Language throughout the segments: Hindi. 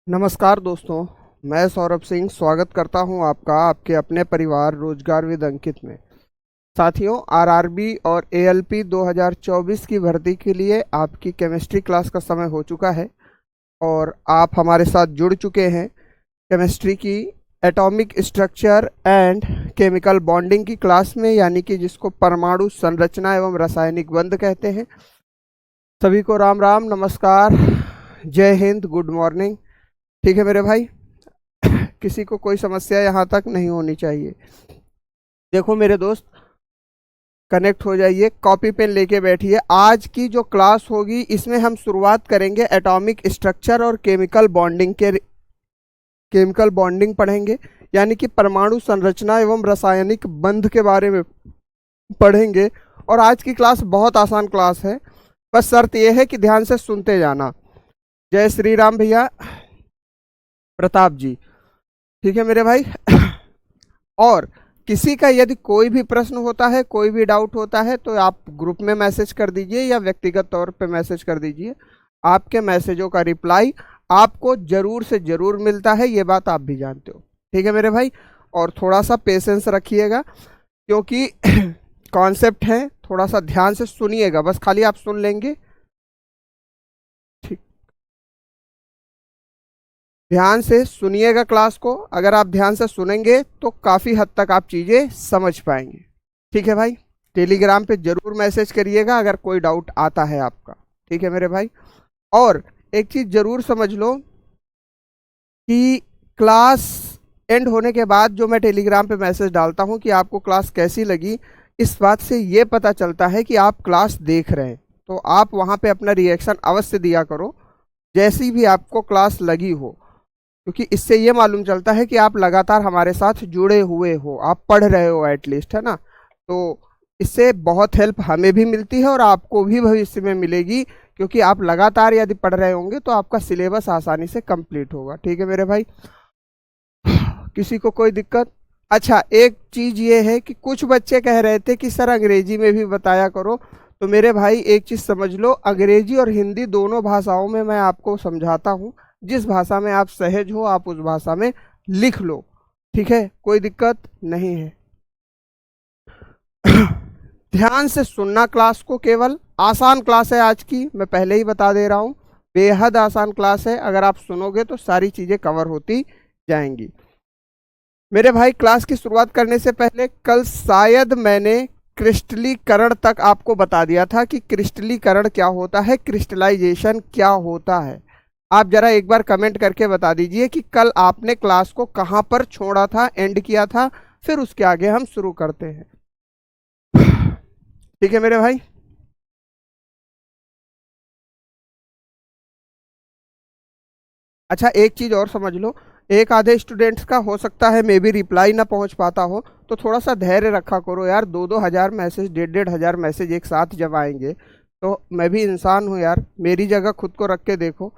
नमस्कार दोस्तों। मैं सौरभ सिंह स्वागत करता हूं आपका आपके अपने परिवार रोजगार विद अंकित में। साथियों, आरआरबी और एएलपी 2024 की भर्ती के लिए आपकी केमिस्ट्री क्लास का समय हो चुका है और आप हमारे साथ जुड़ चुके हैं केमिस्ट्री की atomic structure and chemical bonding की क्लास में, यानी कि जिसको परमाणु संरचना एवं रासायनिक बंध कहते हैं। सभी को राम राम, नमस्कार, जय हिंद, गुड मॉर्निंग। ठीक है मेरे भाई, किसी को कोई समस्या यहाँ तक नहीं होनी चाहिए। देखो मेरे दोस्त, कनेक्ट हो जाइए, कॉपी पेन लेके बैठिए। आज की जो क्लास होगी इसमें हम शुरुआत करेंगे एटॉमिक स्ट्रक्चर और केमिकल बॉन्डिंग पढ़ेंगे, यानी कि परमाणु संरचना एवं रासायनिक बंध के बारे में पढ़ेंगे। और आज की क्लास बहुत आसान क्लास है, बस शर्त यह है कि ध्यान से सुनते जाना। जय श्री राम भैया, प्रताप जी। ठीक है मेरे भाई। और किसी का यदि कोई भी प्रश्न होता है, कोई भी डाउट होता है, तो आप ग्रुप में मैसेज कर दीजिए या व्यक्तिगत तौर पे मैसेज कर दीजिए। आपके मैसेजों का रिप्लाई आपको जरूर से जरूर मिलता है, ये बात आप भी जानते हो। ठीक है मेरे भाई, और थोड़ा सा पेशेंस रखिएगा क्योंकि कॉन्सेप्ट है, थोड़ा सा ध्यान से सुनिएगा। बस खाली आप सुन लेंगे, ठीक, ध्यान से सुनिएगा क्लास को। अगर आप ध्यान से सुनेंगे तो काफ़ी हद तक आप चीज़ें समझ पाएंगे। ठीक है भाई, टेलीग्राम पे जरूर मैसेज करिएगा अगर कोई डाउट आता है आपका। ठीक है मेरे भाई, और एक चीज़ जरूर समझ लो कि क्लास एंड होने के बाद जो मैं टेलीग्राम पे मैसेज डालता हूँ कि आपको क्लास कैसी लगी, इस बात से ये पता चलता है कि आप क्लास देख रहे हैं। तो आप वहाँ पे अपना रिएक्शन अवश्य दिया करो जैसी भी आपको क्लास लगी हो, क्योंकि इससे ये मालूम चलता है कि आप लगातार हमारे साथ जुड़े हुए हो, आप पढ़ रहे हो एटलीस्ट, है ना। तो इससे बहुत हेल्प हमें भी मिलती है और आपको भी भविष्य में मिलेगी, क्योंकि आप लगातार यदि पढ़ रहे होंगे तो आपका सिलेबस आसानी से कंप्लीट होगा। ठीक है मेरे भाई, किसी को कोई दिक्कत? अच्छा, एक चीज़ ये है कि कुछ बच्चे कह रहे थे कि सर अंग्रेजी में भी बताया करो। तो मेरे भाई एक चीज़ समझ लो, अंग्रेजी और हिंदी दोनों भाषाओं में मैं आपको समझाता हूँ। जिस भाषा में आप सहज हो आप उस भाषा में लिख लो। ठीक है, कोई दिक्कत नहीं है। ध्यान से सुनना क्लास को, केवल आसान क्लास है आज की, मैं पहले ही बता दे रहा हूँ, बेहद आसान क्लास है। अगर आप सुनोगे तो सारी चीज़ें कवर होती जाएंगी। मेरे भाई, क्लास की शुरुआत करने से पहले कल शायद मैंने क्रिस्टलीकरण तक आपको बता दिया था कि क्रिस्टलीकरण क्या होता है, क्रिस्टलाइजेशन क्या होता है। आप जरा एक बार कमेंट करके बता दीजिए कि कल आपने क्लास को कहाँ पर छोड़ा था, एंड किया था, फिर उसके आगे हम शुरू करते हैं। ठीक है मेरे भाई, अच्छा एक चीज़ और समझ लो, एक आधे स्टूडेंट्स का हो सकता है मे बी रिप्लाई ना पहुंच पाता हो, तो थोड़ा सा धैर्य रखा करो यार। 2-2 हज़ार मैसेज, 1,500 मैसेज एक साथ जब आएंगे तो मैं भी इंसान हूँ यार, मेरी जगह खुद को रख के देखो।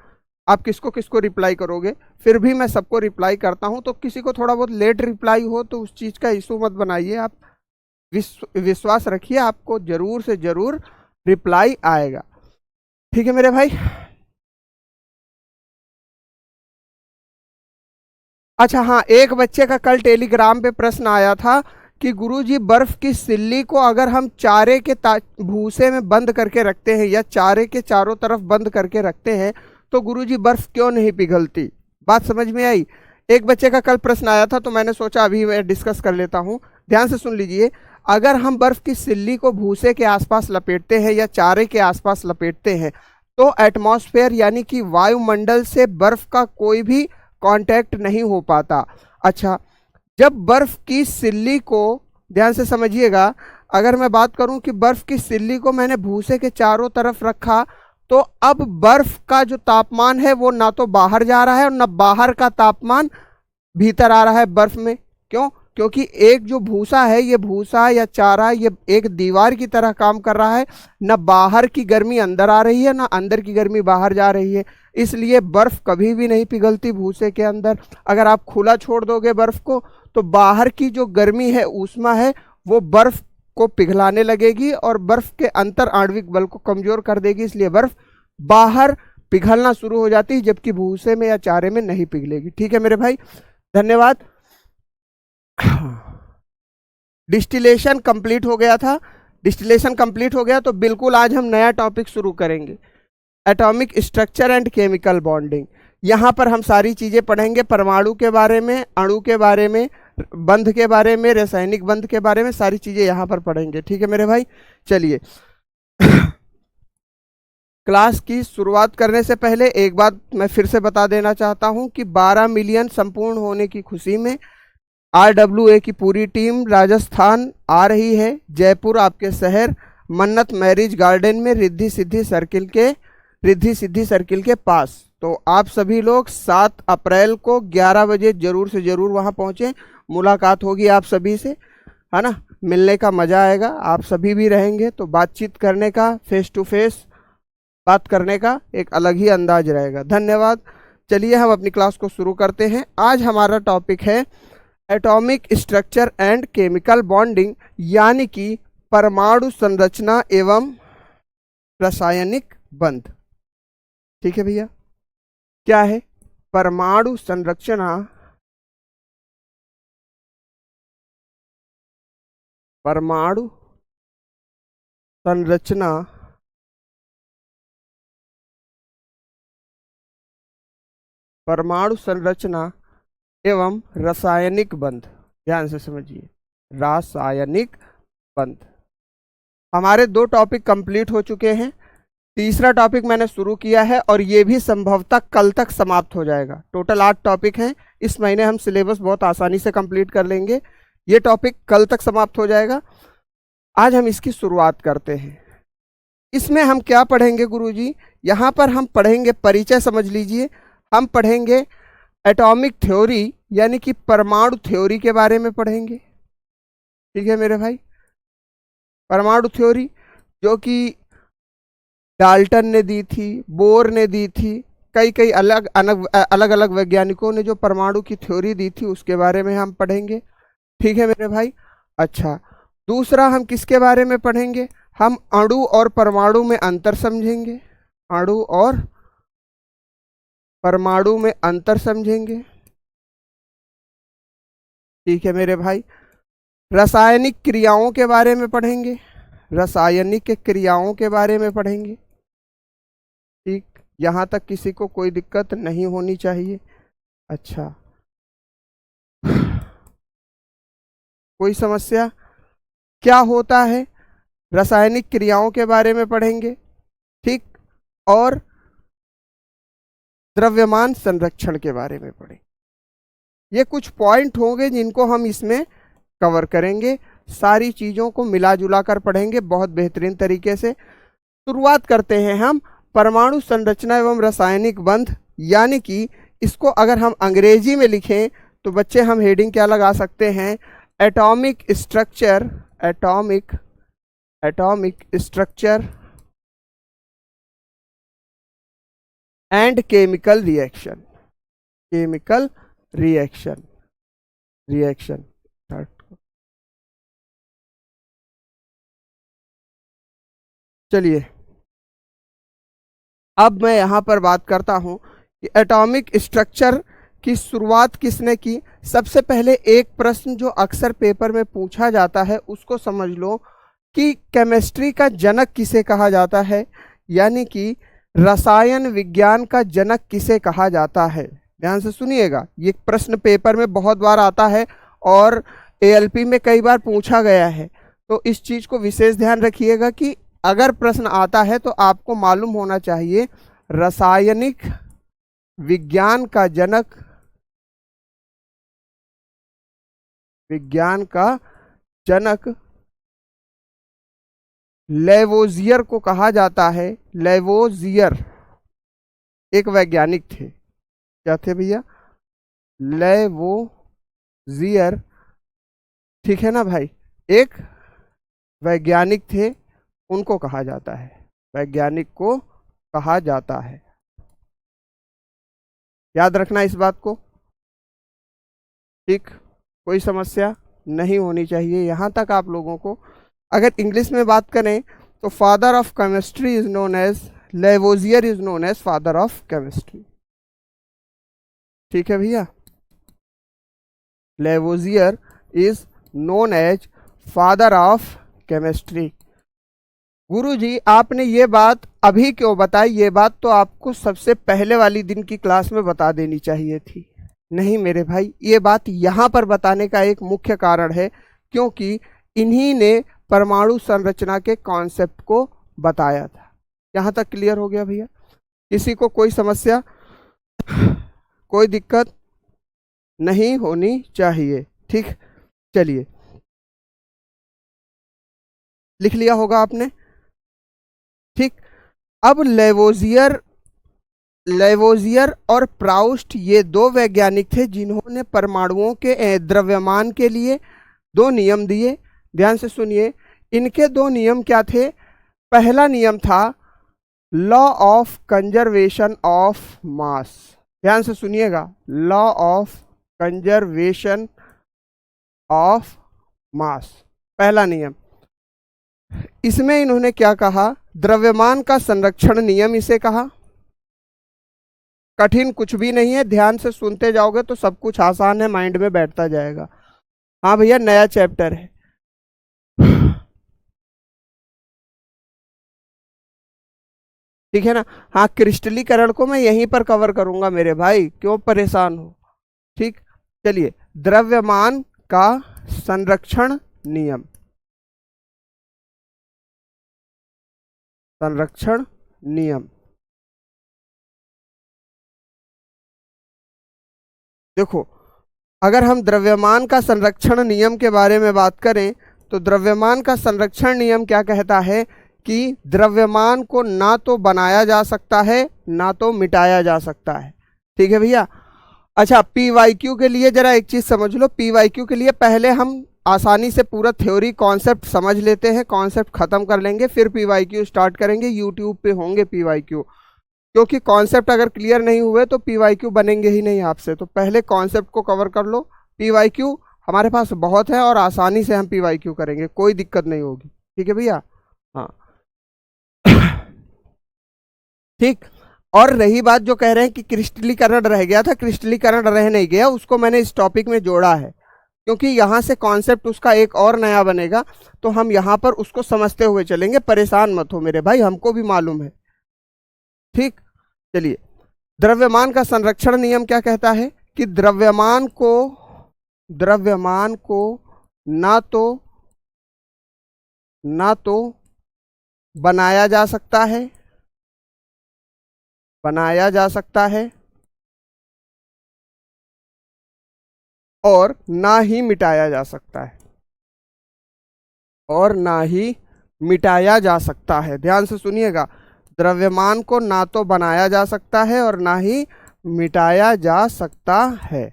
आप किसको किसको रिप्लाई करोगे? फिर भी मैं सबको रिप्लाई करता हूँ, तो किसी को थोड़ा बहुत लेट रिप्लाई हो तो उस चीज़ का इशू मत बनाइए। आप विश्वास रखिए, आपको ज़रूर से ज़रूर रिप्लाई आएगा। ठीक है मेरे भाई। अच्छा हाँ, एक बच्चे का कल टेलीग्राम पे प्रश्न आया था कि गुरुजी बर्फ की सिल्ली को अगर हम चारे के भूसे में बंद करके रखते हैं या चारे के चारों तरफ बंद करके रखते हैं तो गुरुजी बर्फ क्यों नहीं पिघलती? बात समझ में आई? एक बच्चे का कल प्रश्न आया था, तो मैंने सोचा अभी मैं डिस्कस कर लेता हूँ। ध्यान से सुन लीजिए। अगर हम बर्फ की सिल्ली को भूसे के आसपास लपेटते हैं या चारे के आसपास लपेटते हैं तो एटमॉस्फेयर यानी कि वायुमंडल से बर्फ का कोई भी कांटेक्ट नहीं हो पाता। अच्छा, जब बर्फ की सिल्ली को, ध्यान से समझिएगा, अगर मैं बात करूं कि बर्फ की सिल्ली को मैंने भूसे के चारों तरफ रखा, तो अब बर्फ का जो तापमान है वो ना तो बाहर जा रहा है और ना बाहर का तापमान भीतर आ रहा है बर्फ में। क्यों? क्योंकि एक जो भूसा है, ये भूसा या चारा, ये एक दीवार की तरह काम कर रहा है। ना बाहर की गर्मी अंदर आ रही है, ना अंदर की गर्मी बाहर जा रही है। इसलिए बर्फ कभी भी नहीं पिघलती भूसे के अंदर। अगर आप खुला छोड़ दोगे बर्फ को तो बाहर की जो गर्मी है, ऊष्मा है, वो बर्फ को पिघलाने लगेगी और बर्फ के अंतर आणविक बल को कमजोर कर देगी। इसलिए बर्फ बाहर पिघलना शुरू हो जाती है, जबकि भूसे में या चारे में नहीं पिघलेगी। ठीक है मेरे भाई, धन्यवाद। डिस्टिलेशन कंप्लीट हो गया था। डिस्टिलेशन कंप्लीट हो गया तो बिल्कुल आज हम नया टॉपिक शुरू करेंगे, atomic structure and chemical bonding. यहाँ पर हम सारी चीज़ें पढ़ेंगे, परमाणु के बारे में, अणु के बारे में, बंध के बारे में, रासायनिक बंध के बारे में, सारी चीज़ें यहाँ पर पढ़ेंगे। ठीक है मेरे भाई, चलिए। क्लास की शुरुआत करने से पहले एक बात मैं फिर से बता देना चाहता हूँ कि 12 मिलियन संपूर्ण होने की खुशी में RWA की पूरी टीम राजस्थान आ रही है, जयपुर आपके शहर, मन्नत मैरिज गार्डन में रिद्धि सिद्धि सर्किल के पास। तो आप सभी लोग 7 अप्रैल को 11 बजे जरूर से जरूर वहाँ पहुँचें। मुलाकात होगी आप सभी से, है ना, मिलने का मज़ा आएगा। आप सभी भी रहेंगे तो बातचीत करने का, फेस टू फेस बात करने का एक अलग ही अंदाज रहेगा। धन्यवाद। चलिए हम अपनी क्लास को शुरू करते हैं। आज हमारा टॉपिक है atomic structure and chemical bonding, यानी कि परमाणु संरचना एवं रासायनिक बंध। ठीक है भैया, क्या है परमाणु संरचना, परमाणु संरचना परमाणु संरचना एवं रासायनिक बंध। ध्यान से समझिए, रासायनिक बंध। हमारे 2 टॉपिक कंप्लीट हो चुके हैं, तीसरा टॉपिक मैंने शुरू किया है और ये भी संभवतः कल तक समाप्त हो जाएगा। टोटल 8 टॉपिक हैं, इस महीने हम सिलेबस बहुत आसानी से कंप्लीट कर लेंगे। ये टॉपिक कल तक समाप्त हो जाएगा। आज हम इसकी शुरुआत करते हैं। इसमें हम क्या पढ़ेंगे गुरुजी? यहाँ पर हम पढ़ेंगे, परिचय समझ लीजिए, हम पढ़ेंगे एटॉमिक थ्योरी यानी कि परमाणु थ्योरी के बारे में पढ़ेंगे। ठीक है मेरे भाई, परमाणु थ्योरी जो कि डाल्टन ने दी थी, बोर ने दी थी, कई अलग अलग वैज्ञानिकों ने जो परमाणु की थ्योरी दी थी उसके बारे में हम पढ़ेंगे। ठीक है मेरे भाई। अच्छा, दूसरा हम किसके बारे में पढ़ेंगे? हम अणु और परमाणु में अंतर समझेंगे, अणु और परमाणु में अंतर समझेंगे। ठीक है मेरे भाई। रासायनिक क्रियाओं के बारे में पढ़ेंगे, रासायनिक क्रियाओं के बारे में पढ़ेंगे। ठीक, यहाँ तक किसी को कोई दिक्कत नहीं होनी चाहिए। अच्छा, कोई समस्या? क्या होता है? रासायनिक क्रियाओं के बारे में पढ़ेंगे। ठीक, और द्रव्यमान संरक्षण के बारे में पढ़ेंगे। ये कुछ पॉइंट होंगे जिनको हम इसमें कवर करेंगे, सारी चीज़ों को मिला जुला कर पढ़ेंगे बहुत बेहतरीन तरीके से। शुरुआत करते हैं हम परमाणु संरचना एवं रासायनिक बंध, यानी कि इसको अगर हम अंग्रेजी में लिखें तो बच्चे हम हेडिंग क्या लगा सकते हैं? Atomic structure, atomic structure and chemical reaction, chemical reaction. चलिए, अब मैं यहाँ पर बात करता हूँ कि एटॉमिक स्ट्रक्चर की शुरुआत किसने की। सबसे पहले एक प्रश्न जो अक्सर पेपर में पूछा जाता है उसको समझ लो कि केमिस्ट्री का जनक किसे कहा जाता है, यानी कि रसायन विज्ञान का जनक किसे कहा जाता है। ध्यान से सुनिएगा, ये प्रश्न पेपर में बहुत बार आता है और ALP में कई बार पूछा गया है, तो इस चीज़ को विशेष ध्यान रखिएगा कि अगर प्रश्न आता है तो आपको मालूम होना चाहिए रासायनिक विज्ञान का जनक, विज्ञान का जनक लेवोजियर को कहा जाता है। लेवोजियर एक वैज्ञानिक थे। क्या थे भैया? लेवोजियर। ठीक है ना भाई, एक वैज्ञानिक थे, उनको कहा जाता है, वैज्ञानिक को कहा जाता है। याद रखना इस बात को। ठीक, कोई समस्या नहीं होनी चाहिए यहाँ तक आप लोगों को। अगर इंग्लिश में बात करें तो father of chemistry is known as Lavoisier is known as father of chemistry. ठीक है भैया, Lavoisier is known as father of chemistry. गुरुजी आपने ये बात अभी क्यों बताई? ये बात तो आपको सबसे पहले वाली दिन की क्लास में बता देनी चाहिए थी। नहीं मेरे भाई, ये बात यहाँ पर बताने का एक मुख्य कारण है क्योंकि इन्हीं ने परमाणु संरचना के कॉन्सेप्ट को बताया था। यहाँ तक क्लियर हो गया भैया? किसी को कोई समस्या, कोई दिक्कत नहीं होनी चाहिए। ठीक, चलिए, लिख लिया होगा आपने। ठीक, अब लेवोजियर और प्राउस्ट ये दो वैज्ञानिक थे जिन्होंने परमाणुओं के द्रव्यमान के लिए दो नियम दिए। ध्यान से सुनिए, इनके दो नियम क्या थे? पहला नियम था law of conservation of mass. ध्यान से सुनिएगा, law of conservation of mass, पहला नियम। इसमें इन्होंने क्या कहा? द्रव्यमान का संरक्षण नियम इसे कहा। कठिन कुछ भी नहीं है, ध्यान से सुनते जाओगे तो सब कुछ आसान है, माइंड में बैठता जाएगा। हाँ भैया, नया चैप्टर है। ठीक है ना? हाँ, क्रिस्टलीकरण को मैं यहीं पर कवर करूंगा मेरे भाई, क्यों परेशान हो? ठीक, चलिए, द्रव्यमान का संरक्षण नियम, संरक्षण नियम। देखो, अगर हम द्रव्यमान का संरक्षण नियम के बारे में बात करें तो द्रव्यमान का संरक्षण नियम क्या कहता है कि द्रव्यमान को ना तो बनाया जा सकता है ना तो मिटाया जा सकता है। ठीक है भैया? अच्छा, पीवाईक्यू के लिए जरा एक चीज समझ लो। पीवाईक्यू के लिए पहले हम आसानी से पूरा थ्योरी कॉन्सेप्ट समझ लेते हैं, कॉन्सेप्ट खत्म कर लेंगे, फिर पीवाईक्यू स्टार्ट करेंगे। यूट्यूब पे होंगे पीवाईक्यू, क्योंकि कॉन्सेप्ट अगर क्लियर नहीं हुए तो पीवाईक्यू बनेंगे ही नहीं आपसे। तो पहले कॉन्सेप्ट को कवर कर लो। पीवाईक्यू हमारे पास बहुत है और आसानी से हम पीवाईक्यू करेंगे, कोई दिक्कत नहीं होगी। ठीक है भैया? हाँ ठीक। और रही बात जो कह रहे हैं कि क्रिस्टलीकरण रह गया था, क्रिस्टलीकरण रह नहीं गया, उसको मैंने इस टॉपिक में जोड़ा है क्योंकि यहाँ से कॉन्सेप्ट उसका एक और नया बनेगा, तो हम यहाँ पर उसको समझते हुए चलेंगे। परेशान मत हो मेरे भाई, हमको भी मालूम है। ठीक, चलिए, द्रव्यमान का संरक्षण नियम क्या कहता है कि द्रव्यमान को ना तो बनाया जा सकता है और ना ही मिटाया जा सकता है, ध्यान से सुनिएगा, द्रव्यमान को ना तो बनाया जा सकता है और ना ही मिटाया जा सकता है।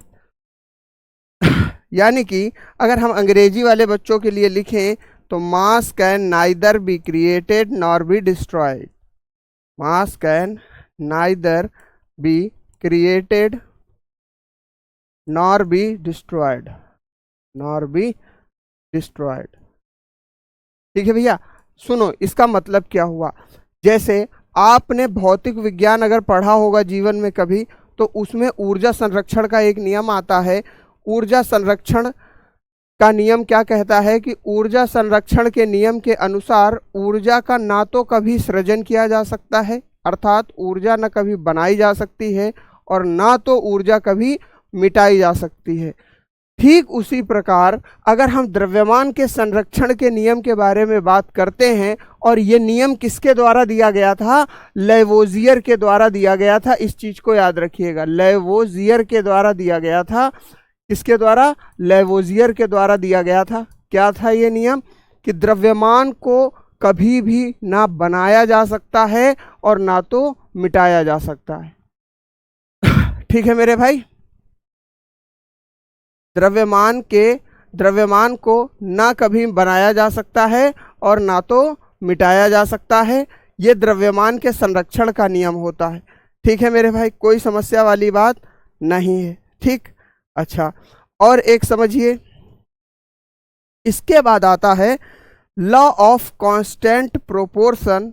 यानी कि अगर हम अंग्रेजी वाले बच्चों के लिए लिखें तो मास can neither be created nor be destroyed. Mass can neither be created nor be destroyed, ठीक है भैया? सुनो, इसका मतलब क्या हुआ? जैसे आपने भौतिक विज्ञान अगर पढ़ा होगा जीवन में कभी, तो उसमें ऊर्जा संरक्षण का एक नियम आता है। ऊर्जा संरक्षण का नियम क्या कहता है कि ऊर्जा संरक्षण के नियम के अनुसार ऊर्जा का ना तो कभी सृजन किया जा सकता है, अर्थात ऊर्जा न कभी बनाई जा सकती है, और ना तो ऊर्जा कभी मिटाई जा सकती है। ठीक उसी प्रकार अगर हम द्रव्यमान के संरक्षण के नियम के बारे में बात करते हैं, और ये नियम किसके द्वारा दिया गया था? लेवोजियर के द्वारा दिया गया था। इस चीज को याद रखिएगा, लेवोजियर के द्वारा दिया गया था। किसके द्वारा? लेवोजियर के द्वारा दिया गया था। क्या था ये नियम? कि द्रव्यमान को कभी भी ना बनाया जा सकता है और ना तो मिटाया जा सकता है। ठीक है मेरे भाई? द्रव्यमान को ना कभी बनाया जा सकता है और ना तो मिटाया जा सकता है। ये द्रव्यमान के संरक्षण का नियम होता है। ठीक है मेरे भाई, कोई समस्या वाली बात नहीं है। ठीक, अच्छा, और एक समझिए, इसके बाद आता है लॉ ऑफ कांस्टेंट प्रोपोर्शन।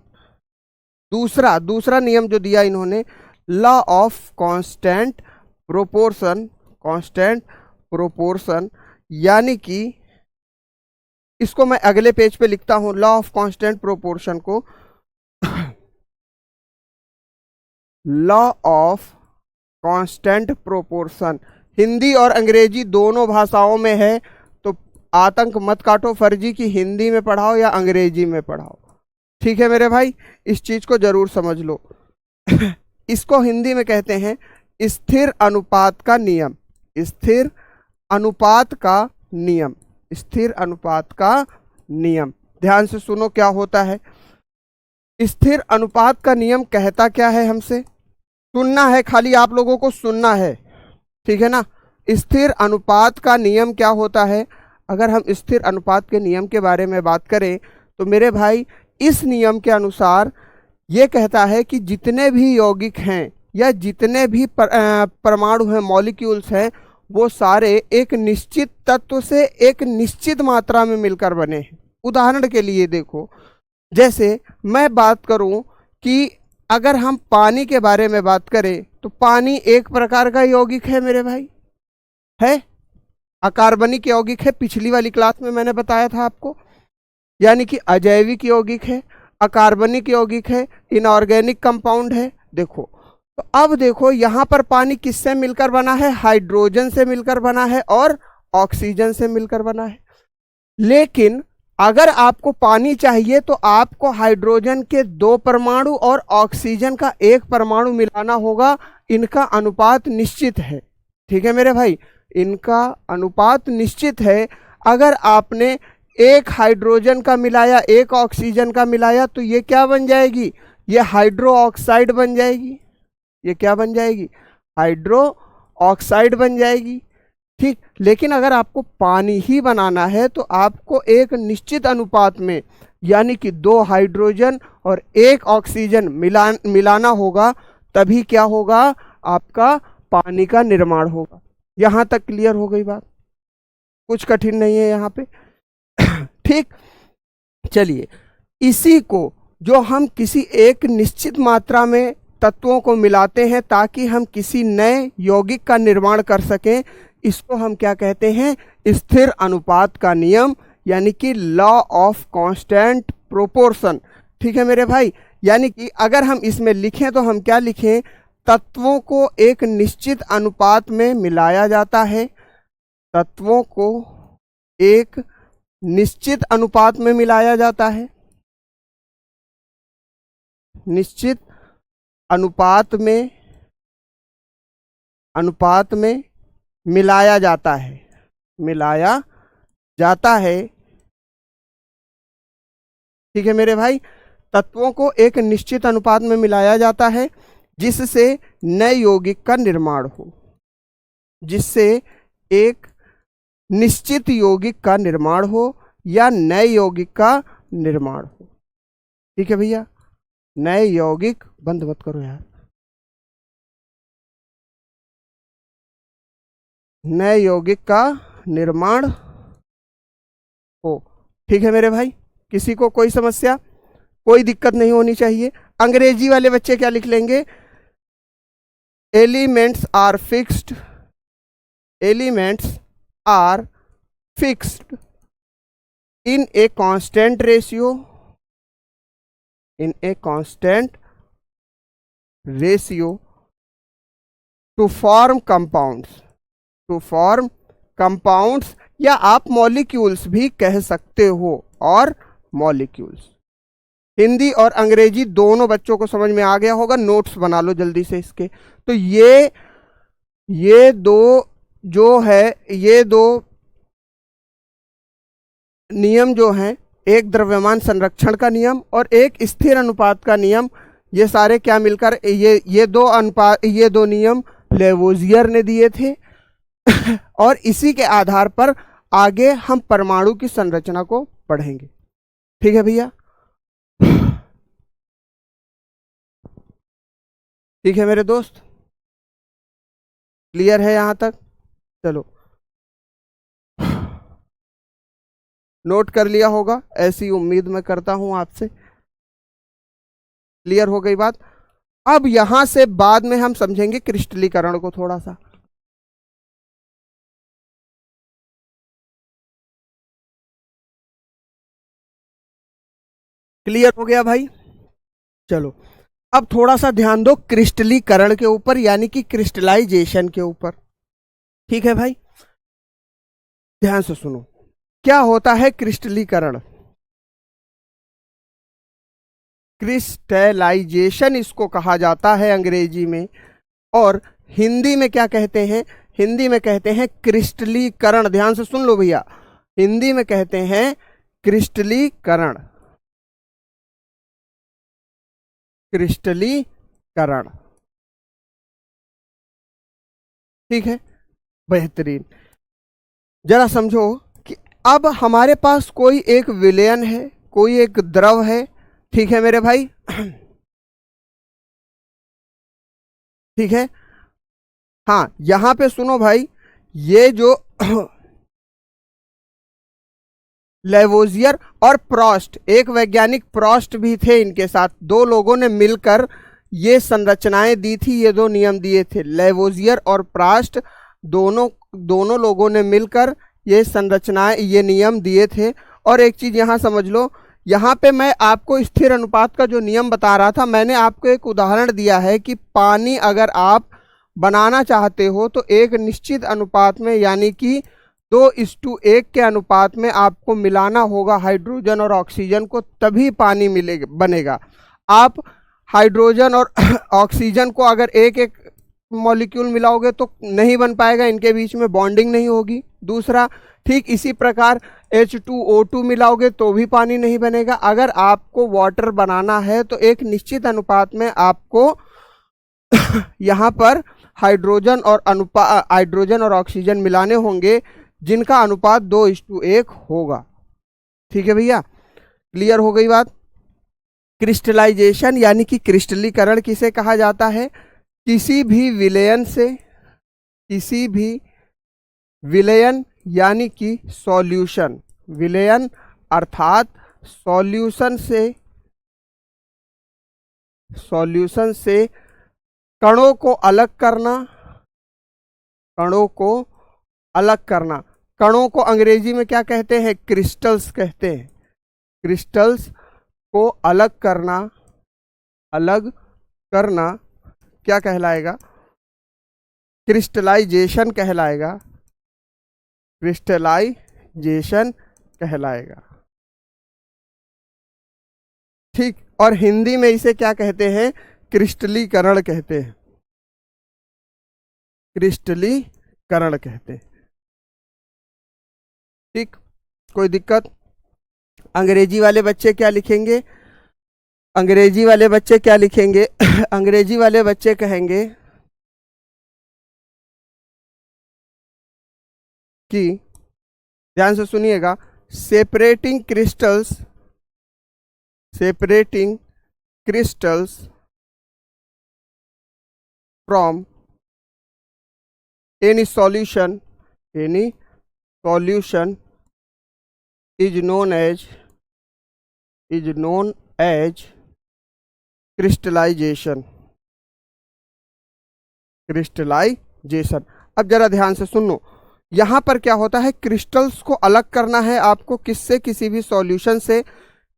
दूसरा दूसरा नियम जो दिया इन्होंने, law of constant proportion, constant proportion, यानी कि इसको मैं अगले पेज पे लिखता हूं, लॉ ऑफ कांस्टेंट प्रोपोर्शन को law of constant proportion Hindi और अंग्रेजी दोनों भाषाओं में है, तो आतंक मत काटो फर्जी की हिंदी में पढ़ाओ या अंग्रेजी में पढ़ाओ। ठीक है मेरे भाई, इस चीज को जरूर समझ लो। इसको हिंदी में कहते हैं स्थिर अनुपात का नियम, स्थिर अनुपात का नियम, स्थिर अनुपात का नियम। ध्यान से सुनो क्या होता है। स्थिर अनुपात का नियम कहता क्या है, हमसे सुनना है, खाली आप लोगों को सुनना है, ठीक है ना। स्थिर अनुपात का नियम क्या होता है? अगर हम स्थिर अनुपात के नियम के बारे में बात करें तो मेरे भाई इस नियम के अनुसार ये कहता है कि जितने भी यौगिक हैं या जितने भी परमाणु हैं, मॉलिक्यूल्स हैं, वो सारे एक निश्चित तत्व से एक निश्चित मात्रा में मिलकर बने हैं। उदाहरण के लिए देखो, जैसे मैं बात करूं कि अगर हम पानी के बारे में बात करें तो पानी एक प्रकार का यौगिक है मेरे भाई, है अकार्बनिक यौगिक है, पिछली वाली क्लास में मैंने बताया था आपको, यानी कि अजैविक यौगिक है, अकार्बनिक यौगिक है, इनऑर्गेनिक कंपाउंड है। देखो तो अब देखो यहाँ पर पानी किससे मिलकर बना है? हाइड्रोजन से मिलकर बना है और ऑक्सीजन से मिलकर बना है। लेकिन अगर आपको पानी चाहिए तो आपको हाइड्रोजन के 2 परमाणु और ऑक्सीजन का 1 परमाणु मिलाना होगा। इनका अनुपात निश्चित है, ठीक है मेरे भाई, इनका अनुपात निश्चित है। अगर आपने 1 हाइड्रोजन का मिलाया 1 ऑक्सीजन का मिलाया तो ये क्या बन जाएगी? ये हाइड्रो ऑक्साइड बन जाएगी। ये क्या बन जाएगी? हाइड्रो ऑक्साइड बन जाएगी। ठीक, लेकिन अगर आपको पानी ही बनाना है तो आपको एक निश्चित अनुपात में, यानी कि 2 हाइड्रोजन और 1 ऑक्सीजन मिलाना होगा, तभी क्या होगा? आपका पानी का निर्माण होगा। यहां तक क्लियर हो गई बात? कुछ कठिन नहीं है यहाँ पे। ठीक, चलिए, इसी को जो हम किसी एक निश्चित मात्रा में तत्वों को मिलाते हैं ताकि हम किसी नए यौगिक का निर्माण कर सकें, इसको हम क्या कहते हैं? स्थिर अनुपात का नियम, यानी कि लॉ ऑफ कांस्टेंट प्रोपोर्शन। ठीक है मेरे भाई, यानी कि अगर हम इसमें लिखें तो हम क्या लिखें? तत्वों को एक निश्चित अनुपात में मिलाया जाता है, तत्वों को एक निश्चित अनुपात में मिलाया जाता है, निश्चित अनुपात में मिलाया जाता है, मिलाया जाता है। ठीक है मेरे भाई, तत्वों को एक निश्चित अनुपात में मिलाया जाता है जिससे नए यौगिक का निर्माण हो, जिससे एक निश्चित यौगिक का निर्माण हो या नए यौगिक का निर्माण हो। ठीक है भैया, नए यौगिक, बंद मत करो यार, नए यौगिक का निर्माण हो। ठीक है मेरे भाई, किसी को कोई समस्या, कोई दिक्कत नहीं होनी चाहिए। अंग्रेजी वाले बच्चे क्या लिख लेंगे? Elements are fixed, elements are fixed in a constant ratio, in a constant ratio to form compounds, to form compounds, या आप मॉलिक्यूल्स भी कह सकते हो, और मॉलिक्यूल्स। हिंदी और अंग्रेजी दोनों बच्चों को समझ में आ गया होगा, नोट्स बना लो जल्दी से इसके। तो ये दो जो है, ये 2 नियम जो हैं, एक द्रव्यमान संरक्षण का नियम और एक स्थिर अनुपात का नियम, ये सारे क्या मिलकर ये 2 अनुपात, ये 2 नियम लेवोजियर ने दिए थे। और इसी के आधार पर आगे हम परमाणु की संरचना को पढ़ेंगे। ठीक है भैया, ठीक है मेरे दोस्त, क्लियर है यहां तक? चलो, नोट कर लिया होगा, ऐसी उम्मीद मैं करता हूं आपसे। क्लियर हो गई बात। अब यहां से बाद में हम समझेंगे क्रिस्टलीकरण को थोड़ा सा। क्लियर हो गया भाई। चलो अब थोड़ा सा ध्यान दो क्रिस्टलीकरण के ऊपर, यानी कि क्रिस्टलाइजेशन के ऊपर। ठीक है भाई, ध्यान से सुनो। क्या होता है क्रिस्टलीकरण? क्रिस्टलाइजेशन इसको कहा जाता है अंग्रेजी में, और हिंदी में क्या कहते हैं? हिंदी में कहते हैं क्रिस्टलीकरण। ध्यान से सुन लो भैया, हिंदी में कहते हैं क्रिस्टलीकरण। क्रिस्टलीकरण, ठीक है, बेहतरीन। जरा समझो कि अब हमारे पास कोई एक विलयन है, कोई एक द्रव है, ठीक है मेरे भाई। ठीक है, हाँ यहां पे सुनो भाई, ये जो लेवोजियर और प्रॉस्ट, एक वैज्ञानिक प्रॉस्ट भी थे इनके साथ, दो लोगों ने मिलकर ये संरचनाएं दी थी, ये दो नियम दिए थे। लेवोजियर और प्रॉस्ट दोनों दोनों लोगों ने मिलकर ये संरचनाएं, ये नियम दिए थे। और एक चीज यहां समझ लो, यहाँ पे मैं आपको स्थिर अनुपात का जो नियम बता रहा था, मैंने आपको एक उदाहरण दिया है कि पानी अगर आप बनाना चाहते हो तो एक निश्चित अनुपात में, यानी कि 2:1 के अनुपात में आपको मिलाना होगा हाइड्रोजन और ऑक्सीजन को, तभी पानी मिलेगा, बनेगा। आप हाइड्रोजन और ऑक्सीजन को अगर एक एक मॉलिक्यूल मिलाओगे तो नहीं बन पाएगा, इनके बीच में बॉन्डिंग नहीं होगी। दूसरा, ठीक इसी प्रकार H2O2 मिलाओगे तो भी पानी नहीं बनेगा। अगर आपको वाटर बनाना है तो एक निश्चित अनुपात में आपको यहाँ पर हाइड्रोजन और ऑक्सीजन मिलाने होंगे, जिनका अनुपात 2:1 होगा। ठीक है भैया, क्लियर हो गई बात। क्रिस्टलाइजेशन यानी कि क्रिस्टलीकरण किसे कहा जाता है? किसी भी विलयन से, किसी भी विलयन यानी कि सॉल्यूशन, विलयन अर्थात सॉल्यूशन से कणों को अलग करना, कणों को अलग करना। कणों को अंग्रेजी में क्या कहते हैं? क्रिस्टल्स कहते हैं। क्रिस्टल्स को अलग करना, अलग करना क्या कहलाएगा? क्रिस्टलाइजेशन कहलाएगा, क्रिस्टलाइजेशन कहलाएगा। ठीक, और हिंदी में इसे क्या कहते हैं? क्रिस्टलीकरण कहते हैं, क्रिस्टलीकरण कहते हैं। ठीक, कोई दिक्कत? अंग्रेजी वाले बच्चे क्या लिखेंगे? अंग्रेजी वाले बच्चे क्या लिखेंगे? अंग्रेजी वाले बच्चे कहेंगे कि, ध्यान से सुनिएगा, separating crystals, separating crystals from any solution is known as crystallization, crystallization. अब जरा ध्यान से सुनो, यहां पर क्या होता है? क्रिस्टल्स को अलग करना है आपको, किससे? किसी भी सॉल्यूशन से।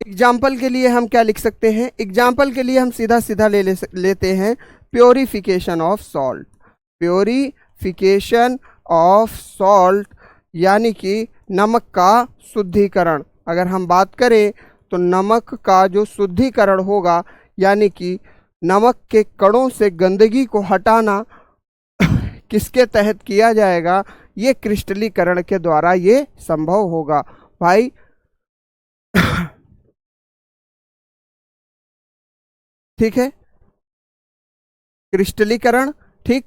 एग्जाम्पल के लिए हम क्या लिख सकते हैं? एग्जाम्पल के लिए हम सीधा सीधा लेते हैं purification of salt, purification of salt यानी कि नमक का शुद्धिकरण। अगर हम बात करें तो नमक का जो शुद्धिकरण होगा, यानी कि नमक के कणों से गंदगी को हटाना, किसके तहत किया जाएगा? ये क्रिस्टलीकरण के द्वारा ये संभव होगा भाई। ठीक है, क्रिस्टलीकरण, ठीक,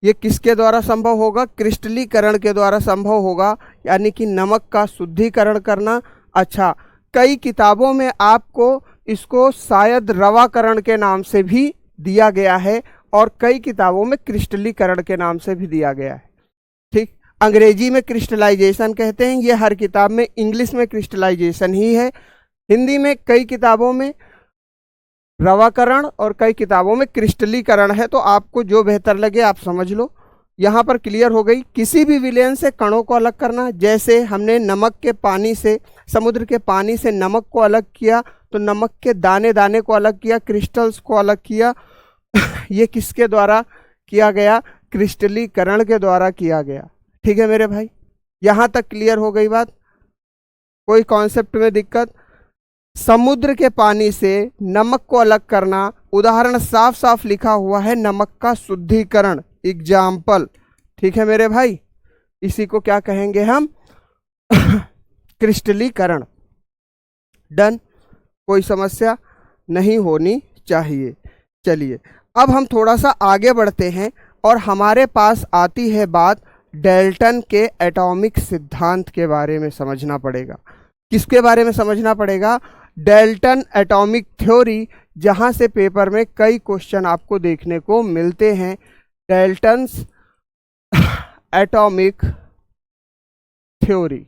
ये किसके द्वारा संभव होगा? क्रिस्टलीकरण के द्वारा संभव होगा, यानी कि नमक का शुद्धिकरण करना। अच्छा, कई किताबों में आपको इसको शायद रवाकरण के नाम से भी दिया गया है, और कई किताबों में क्रिस्टलीकरण के नाम से भी दिया गया है। ठीक, अंग्रेजी में क्रिस्टलाइजेशन कहते हैं, ये हर किताब में, इंग्लिश में क्रिस्टलाइजेशन ही है। हिंदी में कई किताबों में रवाकरण और कई किताबों में क्रिस्टलीकरण है, तो आपको जो बेहतर लगे आप समझ लो। यहाँ पर क्लियर हो गई। किसी भी विलयन से कणों को अलग करना, जैसे हमने नमक के पानी से, समुद्र के पानी से नमक को अलग किया, तो नमक के दाने दाने को अलग किया, क्रिस्टल्स को अलग किया। ये किसके द्वारा किया गया? क्रिस्टलीकरण के द्वारा किया गया। ठीक है मेरे भाई, यहाँ तक क्लियर हो गई बात? कोई कॉन्सेप्ट में दिक्कत? समुद्र के पानी से नमक को अलग करना, उदाहरण साफ साफ लिखा हुआ है, नमक का शुद्धिकरण, एग्जाम्पल। ठीक है मेरे भाई, इसी को क्या कहेंगे हम? क्रिस्टलीकरण। डन, कोई समस्या नहीं होनी चाहिए। चलिए अब हम थोड़ा सा आगे बढ़ते हैं और हमारे पास आती है बात डाल्टन के एटॉमिक सिद्धांत के बारे में समझना पड़ेगा। किसके बारे में समझना पड़ेगा? डाल्टन एटॉमिक थ्योरी, जहां से पेपर में कई क्वेश्चन आपको देखने को मिलते हैं। Dalton's atomic theory.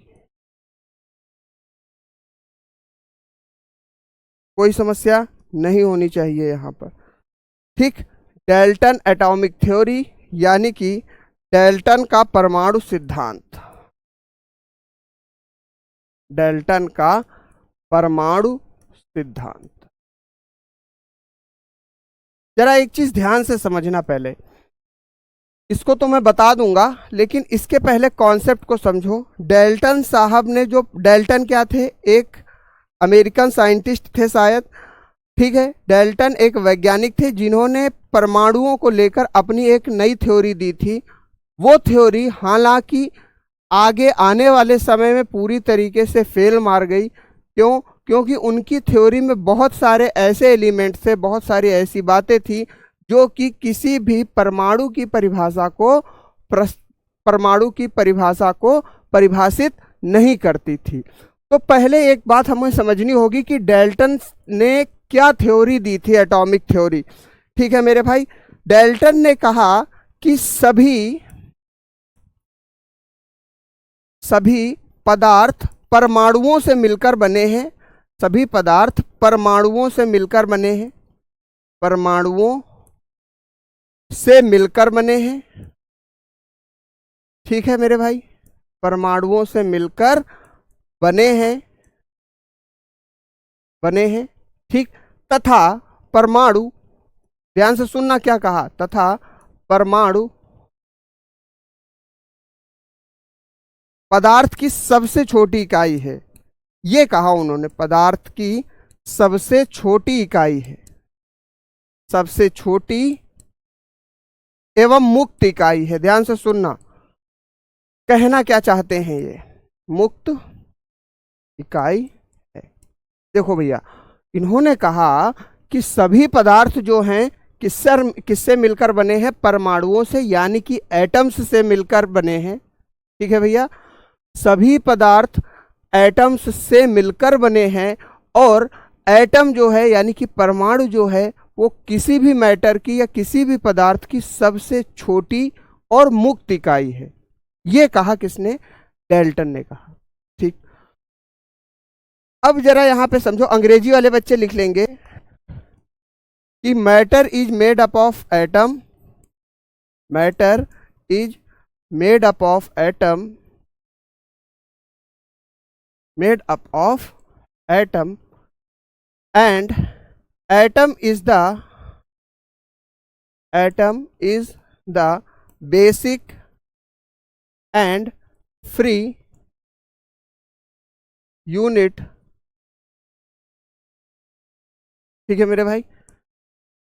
कोई समस्या नहीं होनी चाहिए यहाँ पर। ठीक, डाल्टन एटॉमिक थ्योरी यानी कि डाल्टन का परमाणु सिद्धांत। डाल्टन का परमाणु सिद्धांत। जरा एक चीज ध्यान से समझना, पहले इसको तो मैं बता दूंगा, लेकिन इसके पहले कॉन्सेप्ट को समझो। डाल्टन साहब ने जो, डाल्टन क्या थे? एक अमेरिकन साइंटिस्ट थे शायद। ठीक है, डाल्टन एक वैज्ञानिक थे जिन्होंने परमाणुओं को लेकर अपनी एक नई थ्योरी दी थी। वो थ्योरी हालांकि आगे आने वाले समय में पूरी तरीके से फेल मार गई। क्यों? क्योंकि उनकी थ्योरी में बहुत सारे ऐसे एलिमेंट्स थे, बहुत सारी ऐसी बातें थी जो कि किसी भी परमाणु की परिभाषा को परिभाषित नहीं करती थी। तो पहले एक बात हमें समझनी होगी कि डाल्टन ने क्या थ्योरी दी थी, एटॉमिक थ्योरी। ठीक है मेरे भाई, डाल्टन ने कहा कि सभी पदार्थ परमाणुओं से मिलकर बने हैं। सभी पदार्थ परमाणुओं से मिलकर बने हैं। परमाणुओं से मिलकर बने हैं। ठीक है मेरे भाई, परमाणुओं से मिलकर बने हैं। ठीक, तथा परमाणु, ध्यान से सुनना क्या कहा, तथा परमाणु पदार्थ की सबसे छोटी इकाई है। ये कहा उन्होंने, पदार्थ की सबसे छोटी इकाई है, सबसे छोटी एवं मुक्त इकाई है। ध्यान से सुनना, कहना क्या चाहते हैं ये? मुक्त इकाई है। देखो भैया, इन्होंने कहा कि सभी पदार्थ जो हैं किससे मिलकर बने हैं? परमाणुओं से, यानी कि एटम्स से मिलकर बने हैं। ठीक है भैया, सभी पदार्थ एटम्स से मिलकर बने हैं, और एटम जो है यानी कि परमाणु जो है वो किसी भी मैटर की या किसी भी पदार्थ की सबसे छोटी और मुक्त इकाई है। ये कहा किसने? डाल्टन ने कहा। ठीक, अब जरा यहां पे समझो, अंग्रेजी वाले बच्चे लिख लेंगे कि matter is made up of atom, matter is made up of atom, made up of atom, and atom is the basic and free unit। ठीक है मेरे भाई,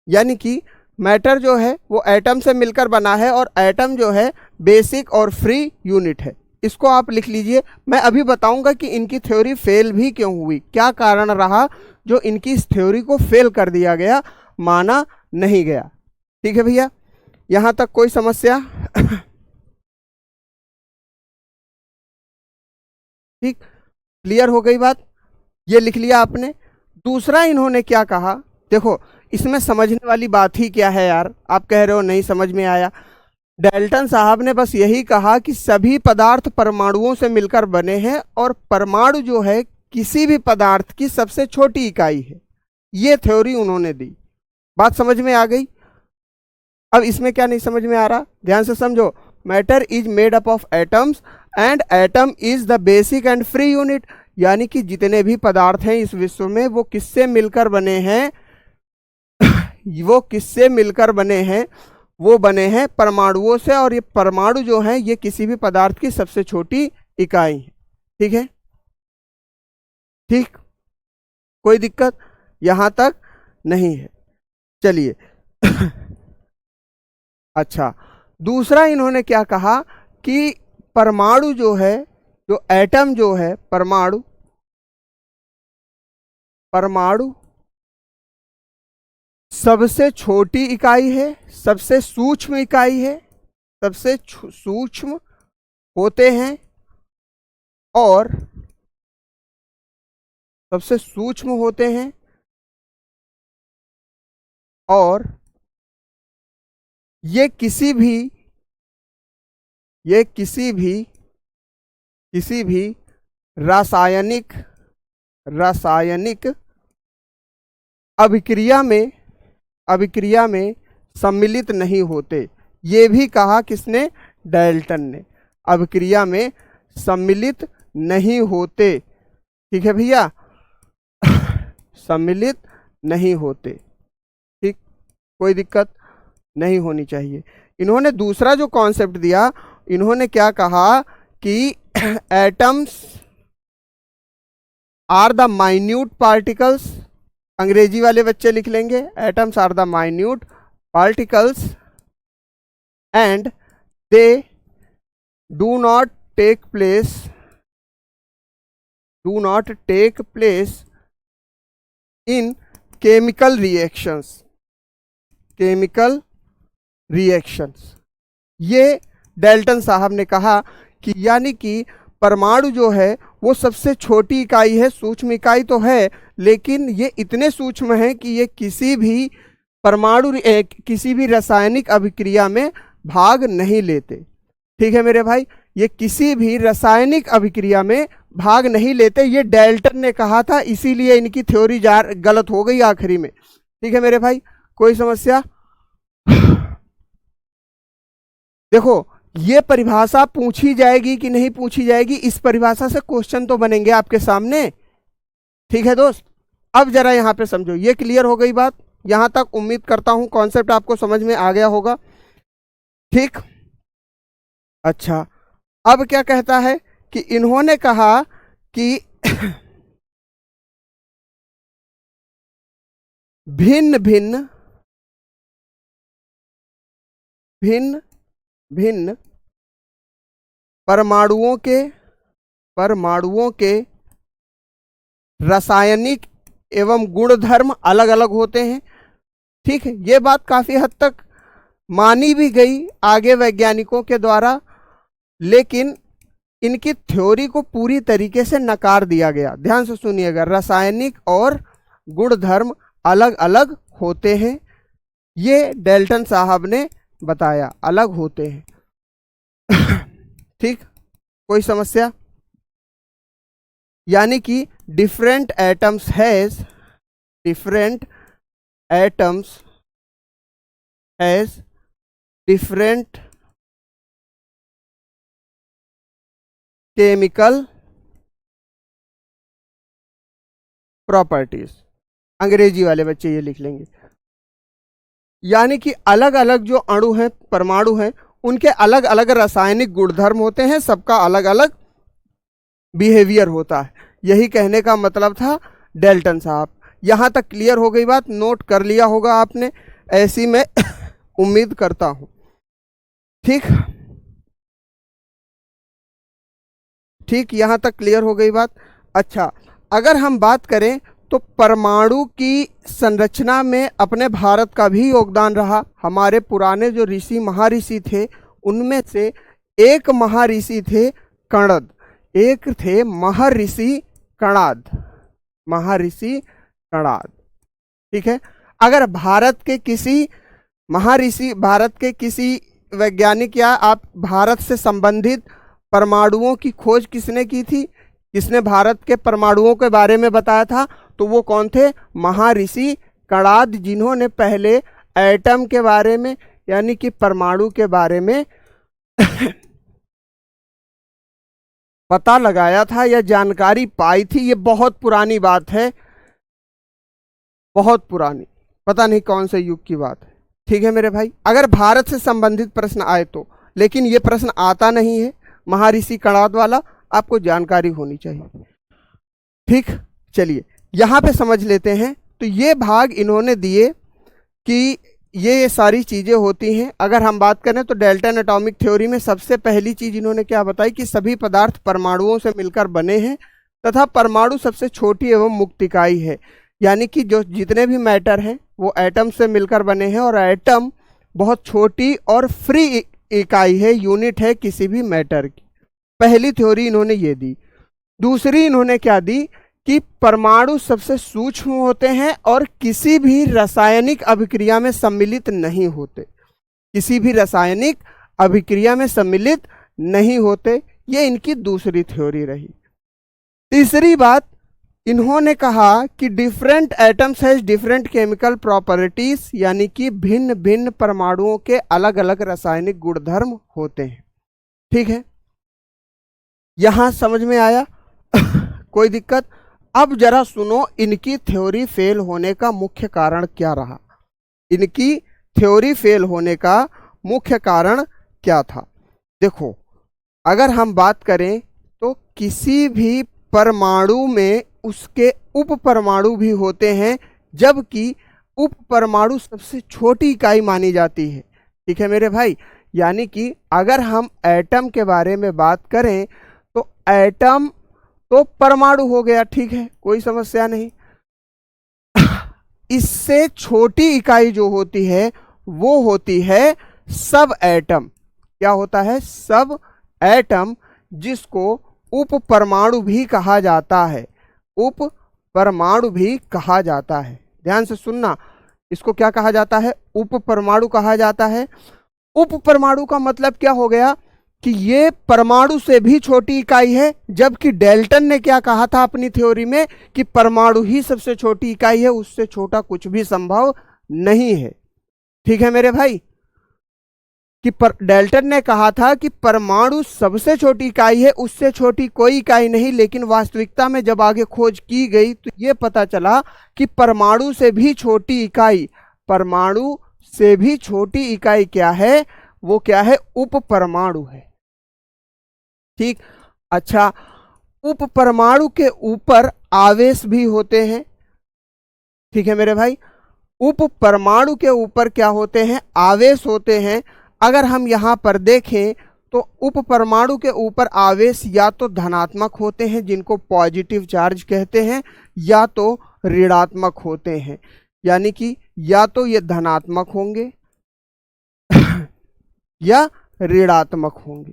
यानी कि मैटर जो है वो एटम से मिलकर बना है और एटम जो है बेसिक और फ्री यूनिट है। इसको आप लिख लीजिए। मैं अभी बताऊंगा कि इनकी थ्योरी फेल भी क्यों हुई, क्या कारण रहा जो इनकी इस थ्योरी को फेल कर दिया गया, माना नहीं गया। ठीक है भैया, यहां तक कोई समस्या? ठीक, क्लियर हो गई बात? ये लिख लिया आपने। दूसरा इन्होंने क्या कहा, देखो इसमें समझने वाली बात ही क्या है यार, आप कह रहे हो नहीं समझ में आया। डाल्टन साहब ने बस यही कहा कि सभी पदार्थ परमाणुओं से मिलकर बने हैं और परमाणु जो है किसी भी पदार्थ की सबसे छोटी इकाई है। ये थ्योरी उन्होंने दी। बात समझ में आ गई? अब इसमें क्या नहीं समझ में आ रहा, ध्यान से समझो। Matter is made up of atoms and atom is the basic and free unit, यानी कि जितने भी पदार्थ हैं इस विश्व में वो किससे मिलकर बने हैं वो किससे मिलकर बने हैं, वो बने हैं परमाणुओं से, और ये परमाणु जो है ये किसी भी पदार्थ की सबसे छोटी इकाई है। ठीक है, ठीक, कोई दिक्कत यहां तक नहीं है। चलिए अच्छा, दूसरा इन्होंने क्या कहा कि परमाणु जो है, जो एटम जो है, परमाणु सबसे छोटी इकाई है, सबसे सूक्ष्म इकाई है, सबसे सूक्ष्म होते हैं और सबसे सूक्ष्म होते हैं और ये किसी भी रासायनिक अभिक्रिया में सम्मिलित नहीं होते। ये भी कहा किसने? डाल्टन ने। अभिक्रिया में सम्मिलित नहीं होते। ठीक है भैया सम्मिलित नहीं होते। ठीक, कोई दिक्कत नहीं होनी चाहिए। इन्होंने दूसरा जो कॉन्सेप्ट दिया, इन्होंने क्या कहा कि atoms are the minute particles, अंग्रेजी वाले बच्चे लिख लेंगे, atoms are the minute particles and they do not take place in chemical reactions. ये डाल्टन साहब ने कहा कि यानी कि परमाणु जो है वो सबसे छोटी इकाई है, सूक्ष्म इकाई तो है, लेकिन ये इतने सूक्ष्म है कि ये किसी भी रासायनिक अभिक्रिया में भाग नहीं लेते। ठीक है मेरे भाई, ये किसी भी रासायनिक अभिक्रिया में भाग नहीं लेते, ये डाल्टन ने कहा था, इसीलिए इनकी थ्योरी गलत हो गई आखिरी में। ठीक है मेरे भाई, कोई समस्या? देखो, ये परिभाषा पूछी जाएगी कि नहीं पूछी जाएगी, इस परिभाषा से क्वेश्चन तो बनेंगे आपके सामने। ठीक है दोस्त, अब जरा यहां पे समझो, ये क्लियर हो गई बात? यहां तक उम्मीद करता हूं कॉन्सेप्ट आपको समझ में आ गया होगा। ठीक, अच्छा, अब क्या कहता है कि इन्होंने कहा कि भिन्न भिन्न परमाणुओं के रासायनिक एवं गुणधर्म अलग अलग होते हैं। ठीक है, ये बात काफी हद तक मानी भी गई आगे वैज्ञानिकों के द्वारा, लेकिन इनकी थ्योरी को पूरी तरीके से नकार दिया गया। ध्यान से सुनिएगा, रासायनिक और गुणधर्म अलग अलग होते हैं, ये डाल्टन साहब ने बताया, अलग होते हैं। ठीक, कोई समस्या? यानी कि different atoms has different chemical properties. अंग्रेजी वाले बच्चे ये लिख लेंगे, यानी कि अलग अलग जो अणु हैं, परमाणु हैं, उनके अलग अलग रासायनिक गुणधर्म होते हैं, सबका अलग अलग बिहेवियर होता है। यही कहने का मतलब था डाल्टन साहब। यहां तक क्लियर हो गई बात? नोट कर लिया होगा आपने, ऐसी मैं उम्मीद करता हूं। ठीक, यहां तक क्लियर हो गई बात। अच्छा, अगर हम बात करें तो परमाणु की संरचना में अपने भारत का भी योगदान रहा। हमारे पुराने जो ऋषि महर्षि थे, उनमें से एक महर्षि थे कणद, एक थे महर्षि कणाद। ठीक है, अगर भारत के किसी वैज्ञानिक या आप भारत से संबंधित परमाणुओं की खोज किसने की थी, किसने भारत के परमाणुओं के बारे में बताया था, तो वो कौन थे? महर्षि कणाद, जिन्होंने पहले एटम के बारे में यानी कि परमाणु के बारे में पता लगाया था या जानकारी पाई थी। ये बहुत पुरानी बात है, बहुत पुरानी, पता नहीं कौन से युग की बात है। ठीक है मेरे भाई, अगर भारत से संबंधित प्रश्न आए तो, लेकिन ये प्रश्न आता नहीं है महर्षि कणाद वाला, आपको जानकारी होनी चाहिए। ठीक, चलिए यहां पे समझ लेते हैं। तो ये भाग इन्होंने दिए कि ये सारी चीजें होती हैं। अगर हम बात करें तो डाल्टन एटॉमिक थ्योरी में सबसे पहली चीज इन्होंने क्या बताई कि सभी पदार्थ परमाणुओं से मिलकर बने हैं तथा परमाणु सबसे छोटी एवं मुक्त इकाई है, यानी कि जो जितने भी मैटर हैं वो एटम से मिलकर बने हैं और एटम बहुत छोटी और फ्री इकाई है, यूनिट है किसी भी मैटर की। पहली थ्योरी इन्होंने ये दी। दूसरी इन्होंने क्या दी कि परमाणु सबसे सूक्ष्म होते हैं और किसी भी रासायनिक अभिक्रिया में सम्मिलित नहीं होते, किसी भी रासायनिक अभिक्रिया में सम्मिलित नहीं होते। ये इनकी दूसरी थ्योरी रही। तीसरी बात इन्होंने कहा कि different atoms has different chemical properties, यानी कि भिन्न भिन्न परमाणुओं के अलग अलग रासायनिक गुणधर्म होते हैं। ठीक है, यहां समझ में आया? कोई दिक्कत? अब जरा सुनो इनकी थ्योरी फेल होने का मुख्य कारण क्या रहा। इनकी थ्योरी फेल होने का मुख्य कारण क्या था? देखो, अगर हम बात करें तो किसी भी परमाणु में उसके उप परमाणु भी होते हैं, जबकि उप परमाणु सबसे छोटी इकाई मानी जाती है। ठीक है मेरे भाई, यानी कि अगर हम एटम के बारे में बात करें तो एटम तो परमाणु हो गया, ठीक है, कोई समस्या नहीं। इससे छोटी इकाई जो होती है वो होती है सब एटम। क्या होता है? सब एटम, जिसको उप परमाणु भी कहा जाता है, उप परमाणु भी कहा जाता है। ध्यान से सुनना, इसको क्या कहा जाता है? उप परमाणु कहा जाता है। उप परमाणु का मतलब क्या हो गया कि ये परमाणु से भी छोटी इकाई है, जबकि डाल्टन ने क्या कहा था अपनी थ्योरी में कि परमाणु ही सबसे छोटी इकाई है, उससे छोटा कुछ भी संभव नहीं है। ठीक है मेरे भाई, कि डाल्टन ने कहा था कि परमाणु सबसे छोटी इकाई है, उससे छोटी कोई इकाई नहीं, लेकिन वास्तविकता में जब आगे खोज की गई तो ये पता चला कि परमाणु से भी छोटी इकाई, परमाणु से भी छोटी इकाई क्या है? वो क्या है? उप परमाणु है। ठीक, अच्छा, उप परमाणु के ऊपर आवेश भी होते हैं। ठीक है मेरे भाई, उप परमाणु के ऊपर क्या होते हैं? आवेश होते हैं। अगर हम यहां पर देखें तो उप परमाणु के ऊपर आवेश या तो धनात्मक होते हैं, जिनको पॉजिटिव चार्ज कहते हैं, या तो ऋणात्मक होते हैं, यानी कि या तो ये धनात्मक होंगे या ऋणात्मक होंगे।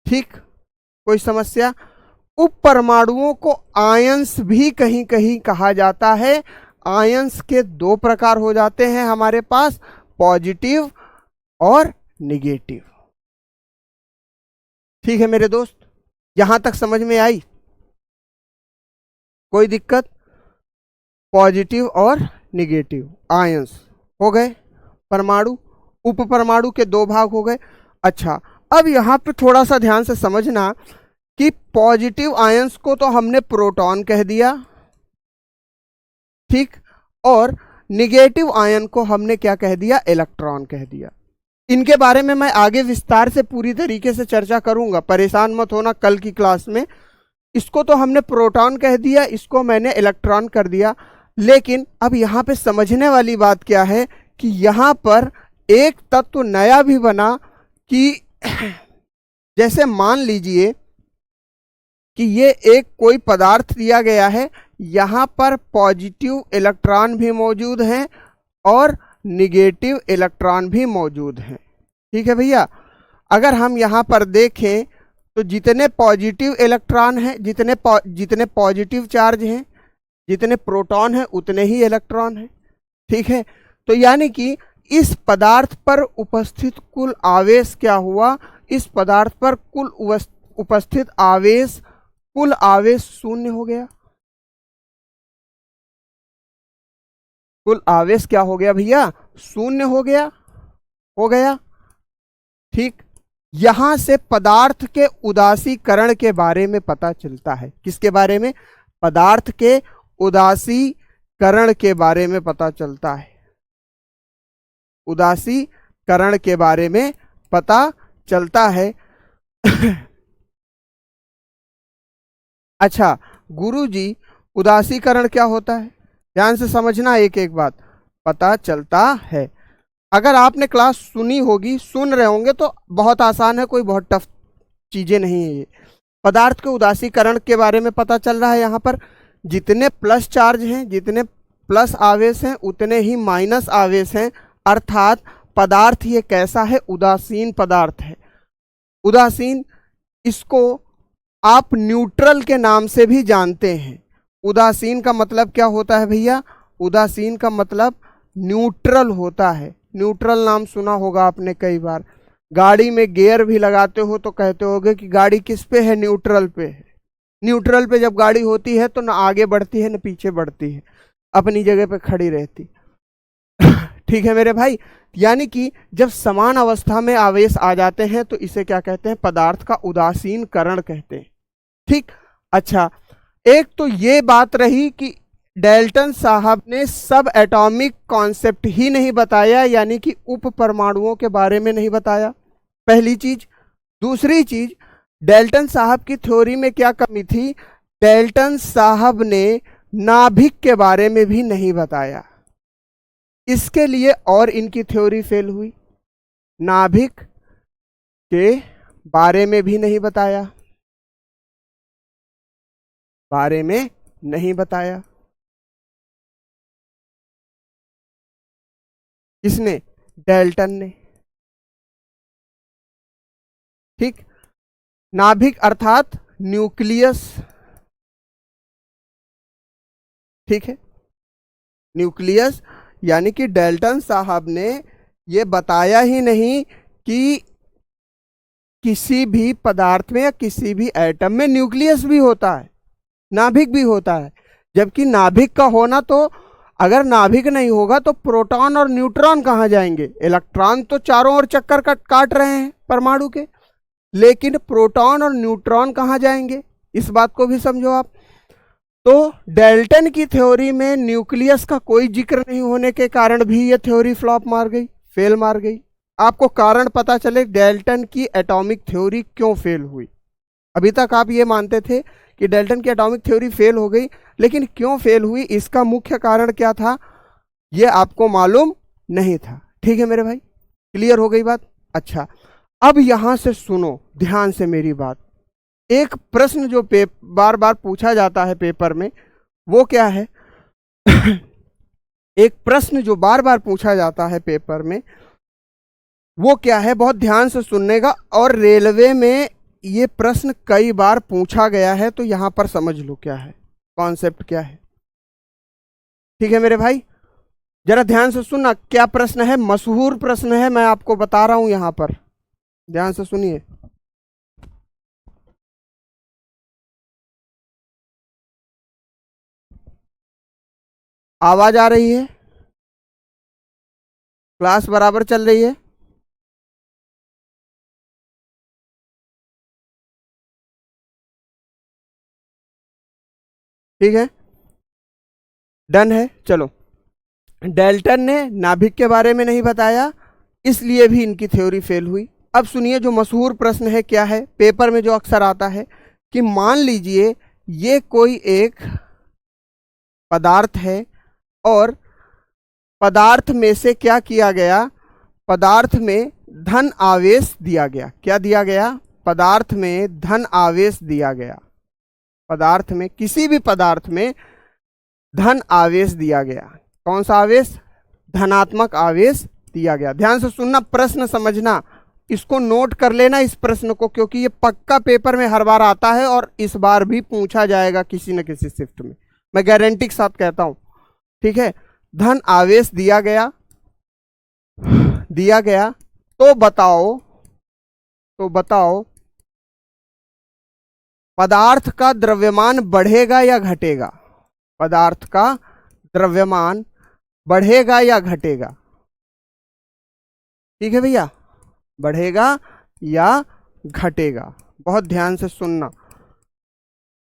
ठीक, कोई समस्या? उप परमाणुओं को आयंस भी कहीं कहीं कहा जाता है। आयंस के दो प्रकार हो जाते हैं हमारे पास, पॉजिटिव और निगेटिव। ठीक है मेरे दोस्त, यहां तक समझ में आई? कोई दिक्कत? पॉजिटिव और निगेटिव आयंस हो गए परमाणु, उप परमाणु के दो भाग हो गए। अच्छा, अब यहां पे थोड़ा सा ध्यान से समझना कि पॉजिटिव आयंस को तो हमने प्रोटॉन कह दिया, ठीक, और निगेटिव आयन को हमने क्या कह दिया? इलेक्ट्रॉन कह दिया। इनके बारे में मैं आगे विस्तार से पूरी तरीके से चर्चा करूंगा, परेशान मत होना कल की क्लास में। इसको तो हमने प्रोटॉन कह दिया, इसको मैंने इलेक्ट्रॉन कर दिया। लेकिन अब यहाँ पे समझने वाली बात क्या है कि यहाँ पर एक तत्व नया भी बना कि जैसे मान लीजिए कि ये एक कोई पदार्थ दिया गया है, यहाँ पर पॉजिटिव इलेक्ट्रॉन भी मौजूद हैं और निगेटिव इलेक्ट्रॉन भी मौजूद हैं। ठीक है भैया, अगर हम यहाँ पर देखें तो जितने पॉजिटिव इलेक्ट्रॉन हैं, जितने पॉजिटिव चार्ज हैं, जितने प्रोटॉन हैं, उतने ही इलेक्ट्रॉन हैं। ठीक है, तो यानी कि इस पदार्थ पर उपस्थित कुल आवेश क्या हुआ? इस पदार्थ पर कुल उपस्थित आवेश, कुल आवेश शून्य हो गया। कुल आवेश क्या हो गया भैया, शून्य हो गया। ठीक, यहां से पदार्थ के उदासीकरण के बारे में पता चलता है। किसके बारे में, पदार्थ के उदासीकरण के बारे में पता चलता है, उदासीकरण के बारे में पता चलता है। अच्छा गुरुजी, उदासीकरण क्या होता है, ध्यान से समझना, एक एक बात पता चलता है। अगर आपने क्लास सुनी होगी, सुन रहे होंगे तो बहुत आसान है, कोई बहुत टफ चीजें नहीं है ये। पदार्थ के उदासीकरण के बारे में पता चल रहा है। यहाँ पर जितने प्लस चार्ज हैं, जितने प्लस आवेश हैं, उतने ही माइनस आवेश हैं। अर्थात पदार्थ ये कैसा है, उदासीन पदार्थ है। उदासीन, इसको आप न्यूट्रल के नाम से भी जानते हैं। उदासीन का मतलब क्या होता है भैया, उदासीन का मतलब न्यूट्रल होता है। न्यूट्रल नाम सुना होगा आपने कई बार। गाड़ी में गियर भी लगाते हो तो कहते होगे कि गाड़ी किस पे है, न्यूट्रल पे है। न्यूट्रल पे जब गाड़ी होती है तो ना आगे बढ़ती है ना पीछे बढ़ती है, अपनी जगह पे खड़ी रहती। ठीक है मेरे भाई, यानी कि जब समान अवस्था में आवेश आ जाते हैं तो इसे क्या कहते हैं, पदार्थ का उदासीनकरण कहते हैं। ठीक, अच्छा एक तो ये बात रही कि डाल्टन साहब ने सब एटॉमिक कॉन्सेप्ट ही नहीं बताया, यानी कि उप परमाणुओं के बारे में नहीं बताया, पहली चीज। दूसरी चीज, डाल्टन साहब की थ्योरी में क्या कमी थी, डाल्टन साहब ने नाभिक के बारे में भी नहीं बताया। इसके लिए और इनकी थ्योरी फेल हुई। नाभिक के बारे में भी नहीं बताया, बारे में नहीं बताया। किसने, डाल्टन ने। ठीक, नाभिक अर्थात न्यूक्लियस, ठीक है, न्यूक्लियस, यानी कि डाल्टन साहब ने ये बताया ही नहीं कि किसी भी पदार्थ में या किसी भी एटम में न्यूक्लियस भी होता है, नाभिक भी होता है। जबकि नाभिक का होना, तो अगर नाभिक नहीं होगा तो प्रोटॉन और न्यूट्रॉन कहाँ जाएंगे, इलेक्ट्रॉन तो चारों ओर चक्कर काट रहे हैं परमाणु के, लेकिन प्रोटॉन और न्यूट्रॉन कहाँ जाएंगे, इस बात को भी समझो आप। तो डाल्टन की थ्योरी में न्यूक्लियस का कोई जिक्र नहीं होने के कारण भी ये थ्योरी फ्लॉप मार गई, फेल मार गई। आपको कारण पता चले डाल्टन की एटॉमिक थ्योरी क्यों फेल हुई। अभी तक आप ये मानते थे कि डाल्टन की एटॉमिक थ्योरी फेल हो गई, लेकिन क्यों फेल हुई, इसका मुख्य कारण क्या था, ये आपको मालूम नहीं था। ठीक है मेरे भाई, क्लियर हो गई बात। अच्छा, अब यहां से सुनो ध्यान से मेरी बात। एक प्रश्न जो बार बार पूछा जाता है पेपर में, वो क्या है एक प्रश्न जो बार बार पूछा जाता है पेपर में, वो क्या है, बहुत ध्यान से सुनने का। और रेलवे में ये प्रश्न कई बार पूछा गया है, तो यहां पर समझ लो क्या है, कॉन्सेप्ट क्या है। ठीक है मेरे भाई, जरा ध्यान से सुनना। क्या प्रश्न है, मशहूर प्रश्न है, मैं आपको बता रहा हूं यहां पर, ध्यान से सुनिए। आवाज आ रही है, क्लास बराबर चल रही है। ठीक है, डन है, चलो। डाल्टन ने नाभिक के बारे में नहीं बताया, इसलिए भी इनकी थ्योरी फेल हुई। अब सुनिए, जो मशहूर प्रश्न है क्या है, पेपर में जो अक्सर आता है कि मान लीजिए ये कोई एक पदार्थ है और पदार्थ में से क्या किया गया, पदार्थ में धन आवेश दिया गया। क्या दिया गया, पदार्थ में धन आवेश दिया गया। पदार्थ में, किसी भी पदार्थ में धन आवेश दिया गया। कौन सा आवेश, धनात्मक आवेश दिया गया। ध्यान से सुनना, प्रश्न समझना, इसको नोट कर लेना इस प्रश्न को, क्योंकि ये पक्का पेपर में हर बार आता है और इस बार भी पूछा जाएगा किसी न किसी शिफ्ट में, मैं गारंटी के साथ कहता हूं। ठीक है, धन आवेश दिया गया, तो बताओ पदार्थ का द्रव्यमान बढ़ेगा या घटेगा, पदार्थ का द्रव्यमान बढ़ेगा या घटेगा? ठीक है भैया, बढ़ेगा या घटेगा? बहुत ध्यान से सुनना।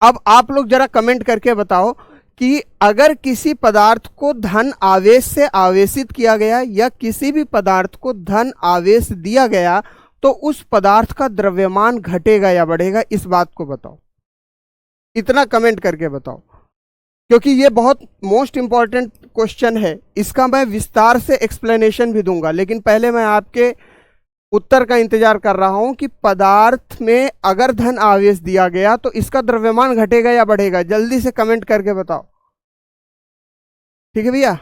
अब आप लोग जरा कमेंट करके बताओ कि अगर किसी पदार्थ को धन आवेश से आवेशित किया गया या किसी भी पदार्थ को धन आवेश दिया गया तो उस पदार्थ का द्रव्यमान घटेगा या बढ़ेगा? इस बात को बताओ, इतना कमेंट करके बताओ, क्योंकि ये बहुत मोस्ट इंपॉर्टेंट क्वेश्चन है। इसका मैं विस्तार से एक्सप्लेनेशन भी दूंगा, लेकिन पहले मैं आपके उत्तर का इंतजार कर रहा हूं कि पदार्थ में अगर धन आवेश दिया गया तो इसका द्रव्यमान घटेगा या बढ़ेगा? जल्दी से कमेंट करके बताओ। ठीक है भैया,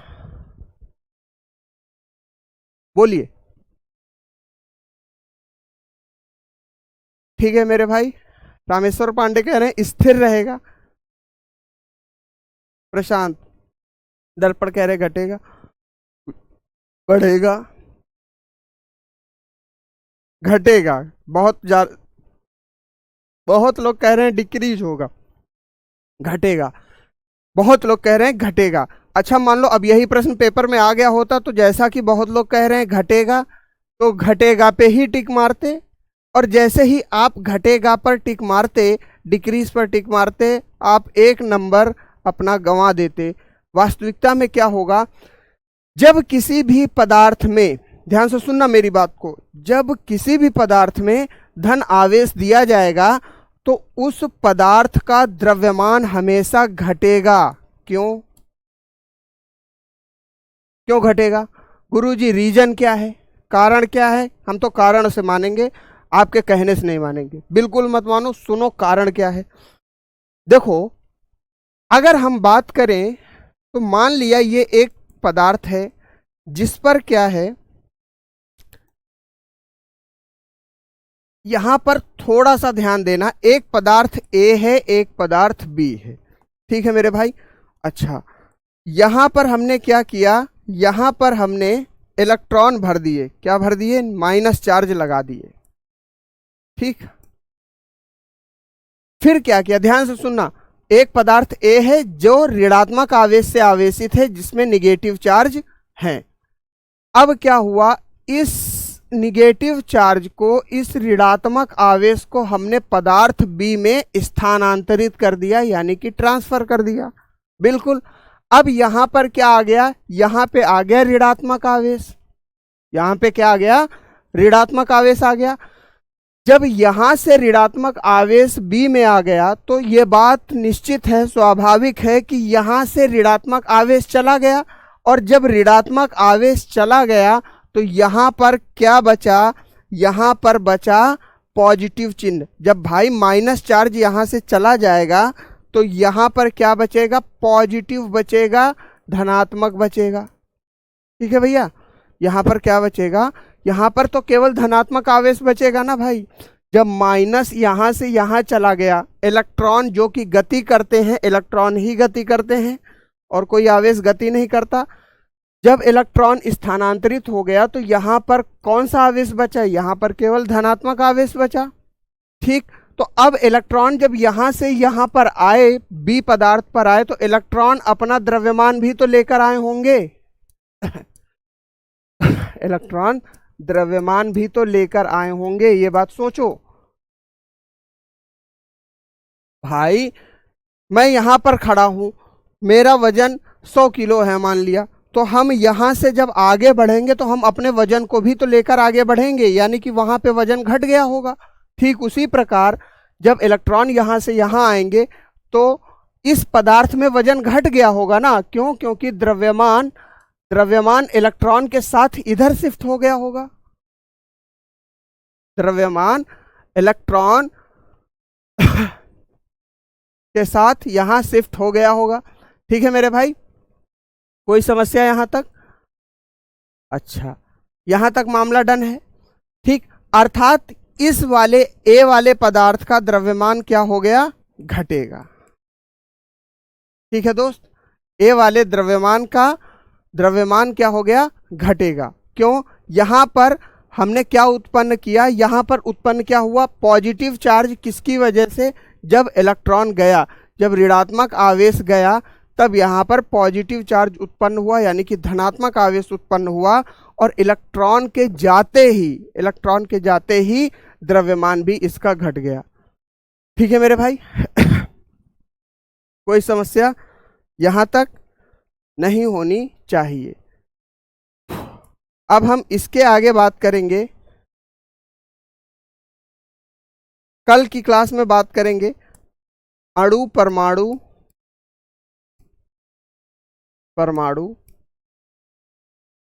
बोलिए। ठीक है मेरे भाई, रामेश्वर पांडे कह रहे हैं स्थिर रहेगा। प्रशांत दर्पण कह रहे घटेगा, बढ़ेगा, घटेगा। बहुत लोग कह रहे हैं डिक्रीज होगा, घटेगा। बहुत लोग कह रहे हैं घटेगा। अच्छा, मान लो अब यही प्रश्न पेपर में आ गया होता तो जैसा कि बहुत लोग कह रहे हैं घटेगा, तो घटेगा पे ही टिक मारते, और जैसे ही आप घटेगा पर टिक मारते, डिक्रीज पर टिक मारते, आप एक नंबर अपना गंवा देते। वास्तविकता में क्या होगा, जब किसी भी पदार्थ में, ध्यान से सुनना मेरी बात को, जब किसी भी पदार्थ में धन आवेश दिया जाएगा तो उस पदार्थ का द्रव्यमान हमेशा घटेगा। क्यों? क्यों घटेगा गुरुजी? रीजन क्या है, कारण क्या है? हम तो कारण से मानेंगे, आपके कहने से नहीं मानेंगे। बिल्कुल मत मानो, सुनो कारण क्या है। देखो, अगर हम बात करें तो मान लिया ये एक पदार्थ है जिस पर क्या है, यहां पर थोड़ा सा ध्यान देना, एक पदार्थ ए है, एक पदार्थ बी है। ठीक है मेरे भाई। अच्छा, यहां पर हमने क्या किया, यहां पर हमने इलेक्ट्रॉन भर दिए। क्या भर दिए? माइनस चार्ज लगा दिए। ठीक, फिर क्या किया? ध्यान से सुनना, एक पदार्थ ए है जो ऋणात्मक आवेश से आवेशित है, जिसमें निगेटिव चार्ज है। अब क्या हुआ, इस निगेटिव चार्ज को, इस ऋणात्मक आवेश को हमने पदार्थ बी में स्थानांतरित कर दिया, यानी कि ट्रांसफर कर दिया। बिल्कुल। अब यहां पर क्या आ गया, यहां पे आ गया ऋणात्मक आवेश। यहां पे क्या आ गया? ऋणात्मक आवेश आ गया। जब यहां से ऋणात्मक आवेश बी में आ गया तो यह बात निश्चित है, स्वाभाविक है कि यहां से ऋणात्मक आवेश चला गया, और जब ऋणात्मक आवेश चला गया तो यहां पर क्या बचा? यहां पर बचा पॉजिटिव चिन्ह। जब भाई माइनस चार्ज यहां से चला जाएगा तो यहां पर क्या बचेगा? पॉजिटिव बचेगा, धनात्मक बचेगा। ठीक है भैया, यहां पर क्या बचेगा? यहां पर तो केवल धनात्मक आवेश बचेगा ना भाई। जब माइनस यहां से यहां चला गया, इलेक्ट्रॉन जो कि गति करते हैं, इलेक्ट्रॉन ही गति करते हैं और कोई आवेश गति नहीं करता। जब इलेक्ट्रॉन स्थानांतरित हो गया तो यहां पर कौन सा आवेश बचा? यहां पर केवल धनात्मक आवेश बचा। ठीक, तो अब इलेक्ट्रॉन जब यहां से यहां पर आए, बी पदार्थ पर आए, तो इलेक्ट्रॉन अपना द्रव्यमान भी तो लेकर आए होंगे। इलेक्ट्रॉन द्रव्यमान भी तो लेकर आए होंगे, ये बात सोचो भाई। मैं यहां पर खड़ा हूं, मेरा वजन 100 किलो है मान लिया, तो हम यहां से जब आगे बढ़ेंगे तो हम अपने वजन को भी तो लेकर आगे बढ़ेंगे, यानी कि वहां पे वजन घट गया होगा। ठीक उसी प्रकार जब इलेक्ट्रॉन यहां से यहां आएंगे तो इस पदार्थ में वजन घट गया होगा ना। क्यों? क्योंकि द्रव्यमान इलेक्ट्रॉन के साथ इधर शिफ्ट हो गया होगा। द्रव्यमान इलेक्ट्रॉन के साथ यहां शिफ्ट हो गया होगा। ठीक है मेरे भाई, कोई समस्या यहां तक? अच्छा, यहां तक मामला डन है। ठीक, अर्थात इस वाले ए वाले पदार्थ का द्रव्यमान क्या हो गया? घटेगा। ठीक है दोस्त, ए वाले द्रव्यमान का द्रव्यमान क्या हो गया? घटेगा। क्यों? यहां पर हमने क्या उत्पन्न किया? यहां पर उत्पन्न क्या हुआ? Positive charge. किसकी वजह से? जब इलेक्ट्रॉन गया, जब ऋणात्मक आवेश गया तब यहाँ पर पॉजिटिव चार्ज उत्पन्न हुआ, यानी कि धनात्मक आवेश उत्पन्न हुआ, और इलेक्ट्रॉन के जाते ही द्रव्यमान भी इसका घट गया। ठीक है मेरे भाई। कोई समस्या यहां तक नहीं होनी चाहिए। अब हम इसके आगे बात करेंगे, कल की क्लास में बात करेंगे अणु परमाणु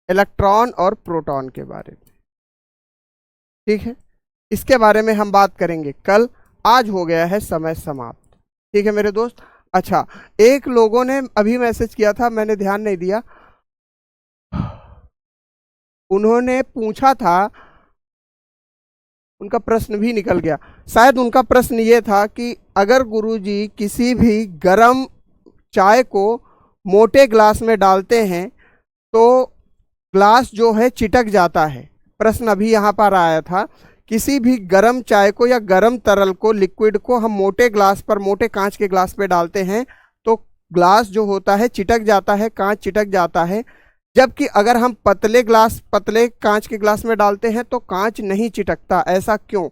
इलेक्ट्रॉन और प्रोटॉन के बारे में। ठीक है, इसके बारे में हम बात करेंगे कल। आज हो गया है समय समाप्त। ठीक है मेरे दोस्त। अच्छा, एक लोगों ने अभी मैसेज किया था, मैंने ध्यान नहीं दिया। उन्होंने पूछा था, उनका प्रश्न भी निकल गया शायद। उनका प्रश्न ये था कि अगर गुरुजी किसी भी गर्म चाय को मोटे ग्लास में डालते हैं तो ग्लास जो है चिटक जाता है। प्रश्न अभी यहाँ पर आया था, किसी भी गर्म चाय को या गर्म तरल को, लिक्विड को हम मोटे ग्लास पर, मोटे कांच के ग्लास पे डालते हैं तो ग्लास जो होता है चिटक जाता है, कांच चिटक जाता है। जबकि अगर हम पतले कांच के ग्लास में डालते हैं तो कांच नहीं चिटकता। ऐसा क्यों?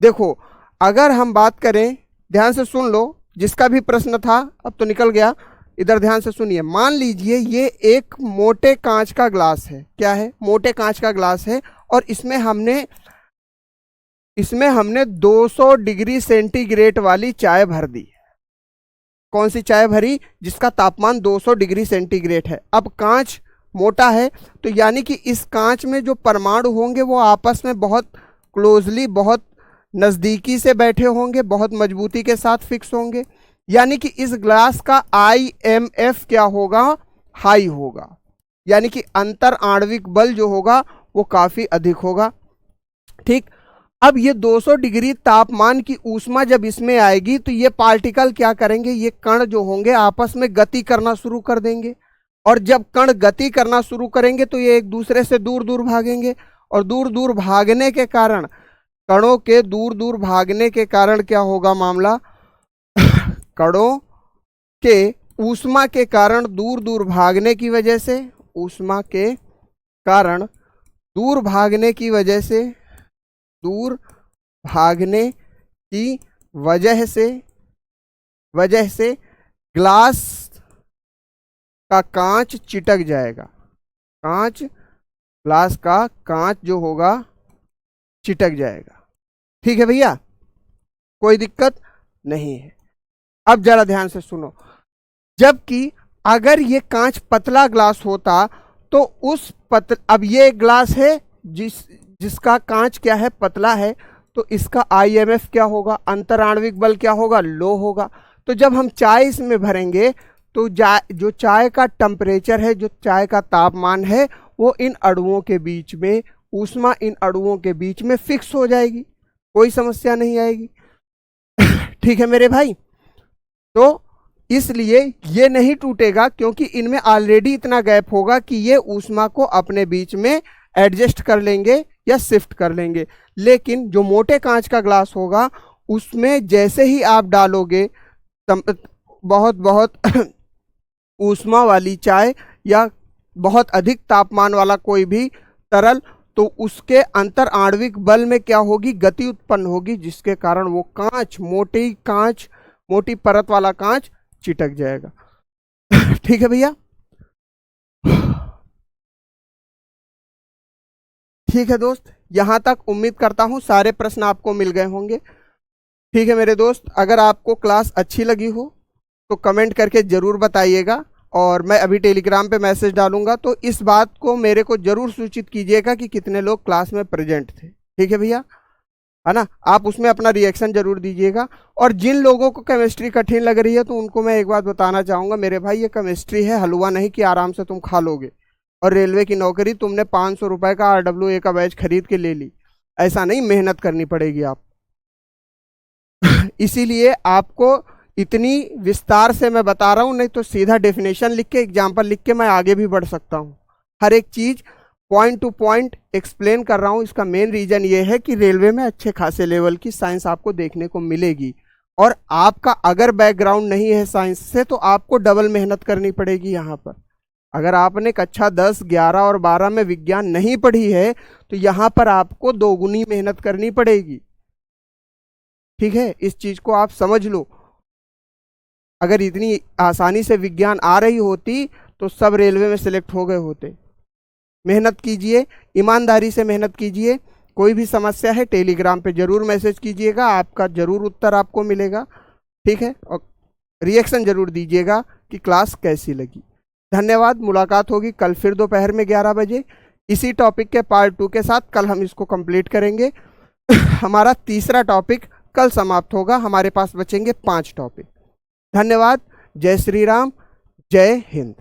देखो, अगर हम बात करें, ध्यान से सुन लो, जिसका भी प्रश्न था अब तो निकल गया, इधर ध्यान से सुनिए। मान लीजिए ये एक मोटे कांच का ग्लास है। क्या है? मोटे कांच का ग्लास है, और इसमें हमने 200 डिग्री सेंटीग्रेड वाली चाय भर दी। कौन सी चाय भरी? जिसका तापमान 200 डिग्री सेंटीग्रेड है। अब कांच मोटा है, तो यानी कि इस कांच में जो परमाणु होंगे वो आपस में बहुत क्लोजली, बहुत नज़दीकी से बैठे होंगे, बहुत मजबूती के साथ फिक्स होंगे। यानी कि इस ग्लास का IMF क्या होगा? हाई होगा। यानी कि अंतर आणविक बल जो होगा वो काफ़ी अधिक होगा। ठीक, अब ये 200 डिग्री तापमान की ऊष्मा जब इसमें आएगी तो ये पार्टिकल क्या करेंगे? ये कण जो होंगे आपस में गति करना शुरू कर देंगे, और जब कण गति करना शुरू करेंगे तो ये एक दूसरे से दूर दूर भागेंगे, और दूर दूर भागने के कारण, कणों के दूर दूर भागने के कारण क्या होगा मामला? कणों के ऊष्मा के कारण दूर दूर भागने की वजह से, ऊष्मा के कारण दूर भागने की वजह से, दूर भागने की वजह से ग्लास का कांच चिटक जाएगा। ग्लास का कांच जो होगा चिटक जाएगा। ठीक है भैया, कोई दिक्कत नहीं है। अब जरा ध्यान से सुनो, जबकि अगर ये कांच पतला ग्लास होता तो अब ये एक ग्लास है जिसका कांच क्या है? पतला है, तो इसका IMF क्या होगा? अंतराण्विक बल क्या होगा? लो होगा। तो जब हम चाय इसमें भरेंगे तो जो चाय का टेम्परेचर है, जो चाय का तापमान है, वो इन अणुओं के बीच में, ऊष्मा इन अणुओं के बीच में फिक्स हो जाएगी, कोई समस्या नहीं आएगी। ठीक है मेरे भाई। तो इसलिए ये नहीं टूटेगा, क्योंकि इनमें ऑलरेडी इतना गैप होगा कि ये ऊष्मा को अपने बीच में एडजस्ट कर लेंगे या शिफ्ट कर लेंगे। लेकिन जो मोटे कांच का ग्लास होगा उसमें जैसे ही आप डालोगे बहुत ऊष्मा वाली चाय या बहुत अधिक तापमान वाला कोई भी तरल, तो उसके अंतर आणविक बल में क्या होगी? गति उत्पन्न होगी, जिसके कारण वो मोटी परत वाला कांच चिटक जाएगा। ठीक है भैया। ठीक है दोस्त, यहां तक उम्मीद करता हूं सारे प्रश्न आपको मिल गए होंगे। ठीक है मेरे दोस्त, अगर आपको क्लास अच्छी लगी हो तो कमेंट करके ज़रूर बताइएगा, और मैं अभी टेलीग्राम पे मैसेज डालूंगा, तो इस बात को मेरे को ज़रूर सूचित कीजिएगा कि कितने लोग क्लास में प्रेजेंट थे। ठीक है भैया, है ना? आप उसमें अपना रिएक्शन जरूर दीजिएगा। और जिन लोगों को केमिस्ट्री कठिन लग रही है तो उनको मैं एक बात बताना चाहूँगा, मेरे भाई ये केमिस्ट्री है, हलवा नहीं कि आराम से तुम खा लोगे। और रेलवे की नौकरी तुमने 500 रुपये का RWA का बैच खरीद के ले ली, ऐसा नहीं, मेहनत करनी पड़ेगी आप। इसीलिए आपको इतनी विस्तार से मैं बता रहा हूँ, नहीं तो सीधा डेफिनेशन लिख के, एग्जाम्पल लिख के मैं आगे भी बढ़ सकता हूँ। हर एक चीज़ पॉइंट टू पॉइंट एक्सप्लेन कर रहा हूँ। इसका मेन रीज़न ये है कि रेलवे में अच्छे खासे लेवल की साइंस आपको देखने को मिलेगी, और आपका अगर बैकग्राउंड नहीं है साइंस से तो आपको डबल मेहनत करनी पड़ेगी यहाँ पर। अगर आपने कक्षा 10, 11 और 12 में विज्ञान नहीं पढ़ी है तो यहाँ पर आपको दोगुनी मेहनत करनी पड़ेगी। ठीक है, इस चीज को आप समझ लो। अगर इतनी आसानी से विज्ञान आ रही होती तो सब रेलवे में सिलेक्ट हो गए होते। मेहनत कीजिए, ईमानदारी से मेहनत कीजिए। कोई भी समस्या है टेलीग्राम पे जरूर मैसेज कीजिएगा, आपका जरूर उत्तर आपको मिलेगा। ठीक है, और रिएक्शन जरूर दीजिएगा कि क्लास कैसी लगी। धन्यवाद। मुलाकात होगी कल फिर दोपहर में 11 बजे इसी टॉपिक के पार्ट 2 के साथ। कल हम इसको कंप्लीट करेंगे। हमारा तीसरा टॉपिक कल समाप्त होगा, हमारे पास बचेंगे 5 टॉपिक। धन्यवाद। जय श्री राम, जय हिंद।